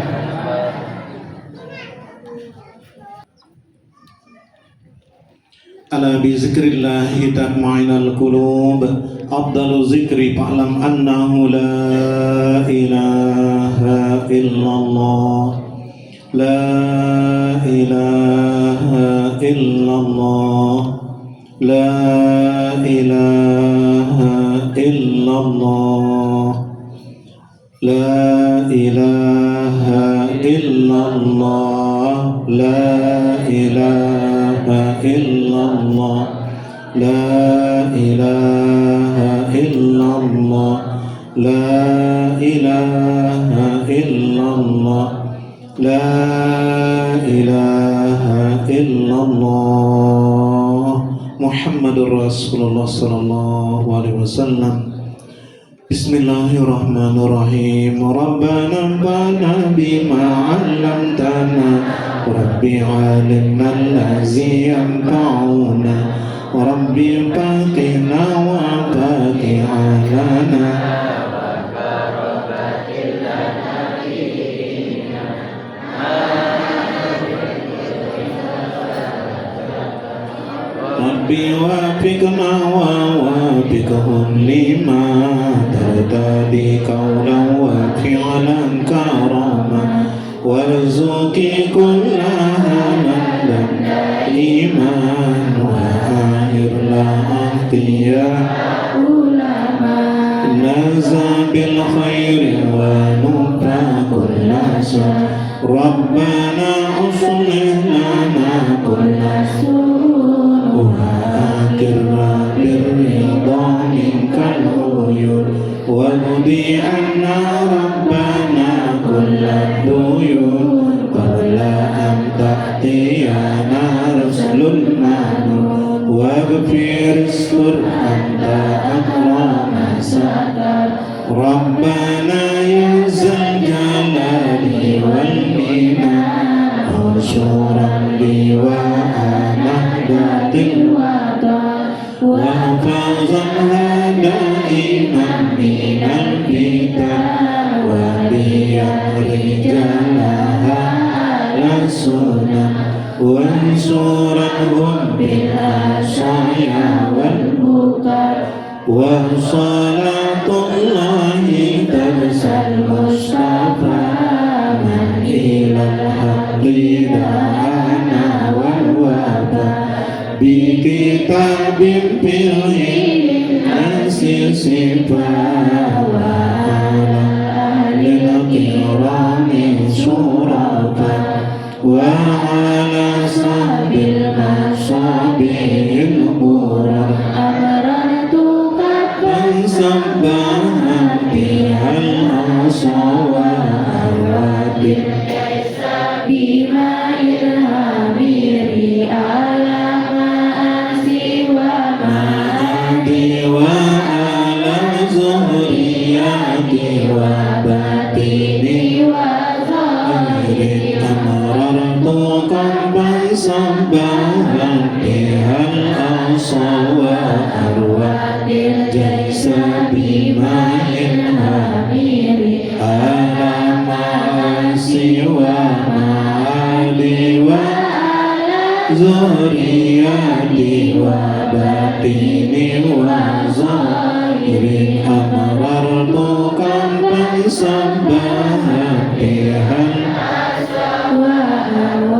Ala bi zikrillahi tatma'innul qulub. Afdalu zikri fa'lam annahu la ilaha illallah. La ilaha illallah. La ilaha illallah. La ilaha illallah. La ilaha illallah. La ilaha illallah. La ilaha illallah. La ilaha illallah. Muhammadur Rasulullah sallallahu alaihi wasallam. Bismillahirrahmanirrahim. Rabbana anfa'na bima 'allamtana. Rabbi 'allimna allazi yanfa'una. Rabbi faqina wa faqi 'alana. Rabbi wafiqna wa wafiqhum lima tardadi qawlan wa fi'lan karama warzuqi kullaha man iman wa akhirla ahtiya ulama naza bil khairi wa nubra kulla sa Rabbana uslih lana kulla وآخرنا بالرضا منك العيون ونضي عنا ربنا كل الديون قبل أن تأتينا رسل المنون واغفر استر أنت أكرم ساتر ربنا يا ذا الجلال والإكرام انصرا لي وأنا وحفظها دائما من الفتن وليخرجنها على السنن وانصرهم بالعصايا والبكر وصلاة الله ترسى المصطفى من إلى الحق دعانا والوفا بكتاب فيه نسي صفا وعلى أهل الكرام شرفا وعلى صحب المصابيح الغرر أمرتك فانصبها بها العصا والأرواح ليس بماء الهامير على وعلى ذرياتي وباطني وظاهري أمررتك فانصبها بها الأعصى وأرواح ليس بماء الهامير على معاصي ومعالي zuriyati wa batini wa zahirin amarartu kampan sabbahatihan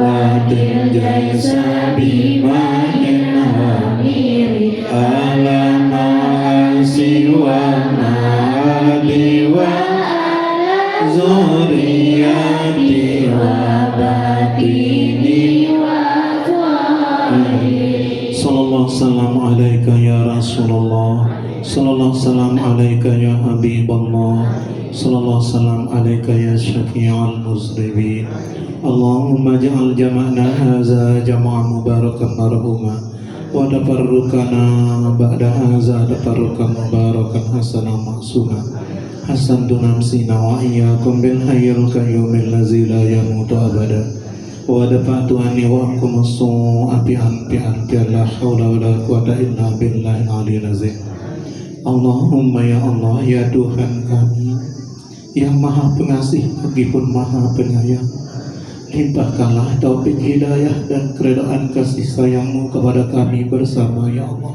watin jaisa bimahin hamiri alama siwa ma'adi wa zuriyati wa batini Sallallahu salam alaika ya Rasulullah, Sallallahu salam alaika ya Habibullah, Sallallahu salam alaika ya syafi'al muslimin. Allahumma ja'al jama'na haza jama'an mubarakan marhuma wa tafarruqana ba'da haza tafarruqan mubarakan hasanan maksuma. Hasan tunamsina wa iyyakum bil hayyil qayyumil ladzi la yamutu abada. Wa dafa'tu anni wa ankum as-su'a bi la haula wa la quwwata illa billahi al-'aliyyil azim. Allahumma ya Allah ya Tuhan kami yang Maha Pengasih lagi pun Maha Penyayang, limpahkanlah taufik hidayah dan keredaan kasih sayang-Mu kepada kami bersama ya Allah.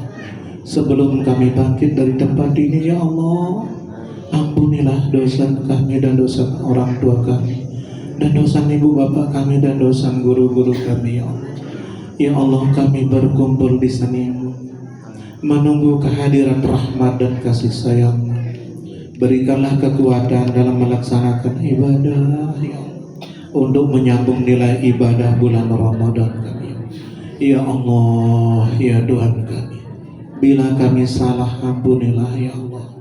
Sebelum kami bangkit dari tempat ini ya Allah, ampunilah dosa kami dan dosa orang tua kami, dan dosa ibu bapak kami, dan dosa guru-guru kami ya Allah. Ya Allah, kami berkumpul di sini menunggu kehadiran rahmat dan kasih sayang. Berikanlah kekuatan dalam melaksanakan ibadah ya Allah, untuk menyambung nilai ibadah bulan Ramadan kami. Ya Allah, ya Tuhan kami, bila kami salah ampunilah ya Allah.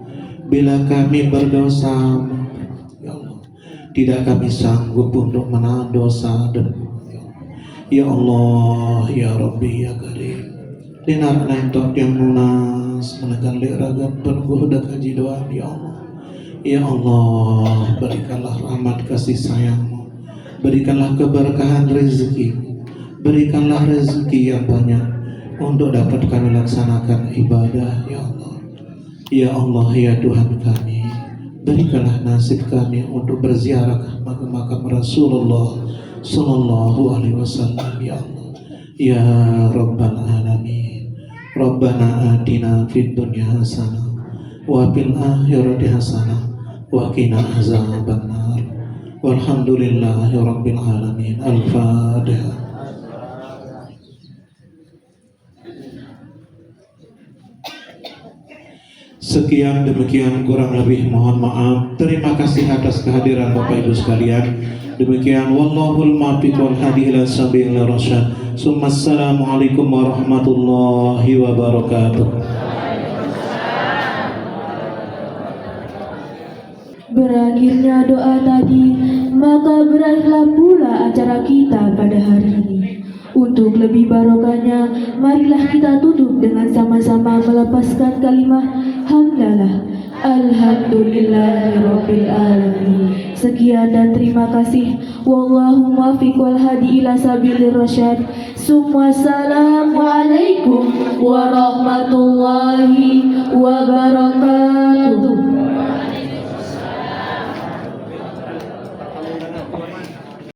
Bila kami berdosa ya Allah, tidak kami sanggup untuk menahan dosa dan ya Allah, ya Rabbi ya Karim, dinar nantok yang munas menekan ragam penuh dan kaji doa ya Allah. Ya Allah, berikanlah rahmat kasih sayang-Mu, berikanlah keberkahan rezeki, berikanlah rezeki yang banyak untuk dapat kami laksanakan ibadah ya Allah. Ya Allah, ya Tuhan kami, berikanlah nasib kami untuk berziarah ke makam Rasulullah Sallallahu Alaihi Wasallam ya Allah. Ya Rabbal Alamin, Rabbana atina fid dunya hasanah wa fil akhirati hasanah wa qina azabannar. Walhamdulillahi rabbil alamin. Al-Fatihah. Sekian demikian kurang lebih mohon maaf. Terima kasih atas kehadiran Bapak Ibu sekalian. Demikian wallahul muwaffiq wal hadi ila sabilir rasyad. Assalamualaikum warahmatullahi wabarakatuh. Berakhirnya doa tadi, maka berakhirlah pula acara kita pada hari ini. Untuk lebih barokahnya, marilah kita tutup dengan sama-sama melepaskan kalimat hamdalah. Alhamdulillahirabbil alamin. Sekian dan terima kasih. Wallahu muwaffiq wal hadi ila sabilir rasyad. Assalamualaikum warahmatullahi wabarakatuh.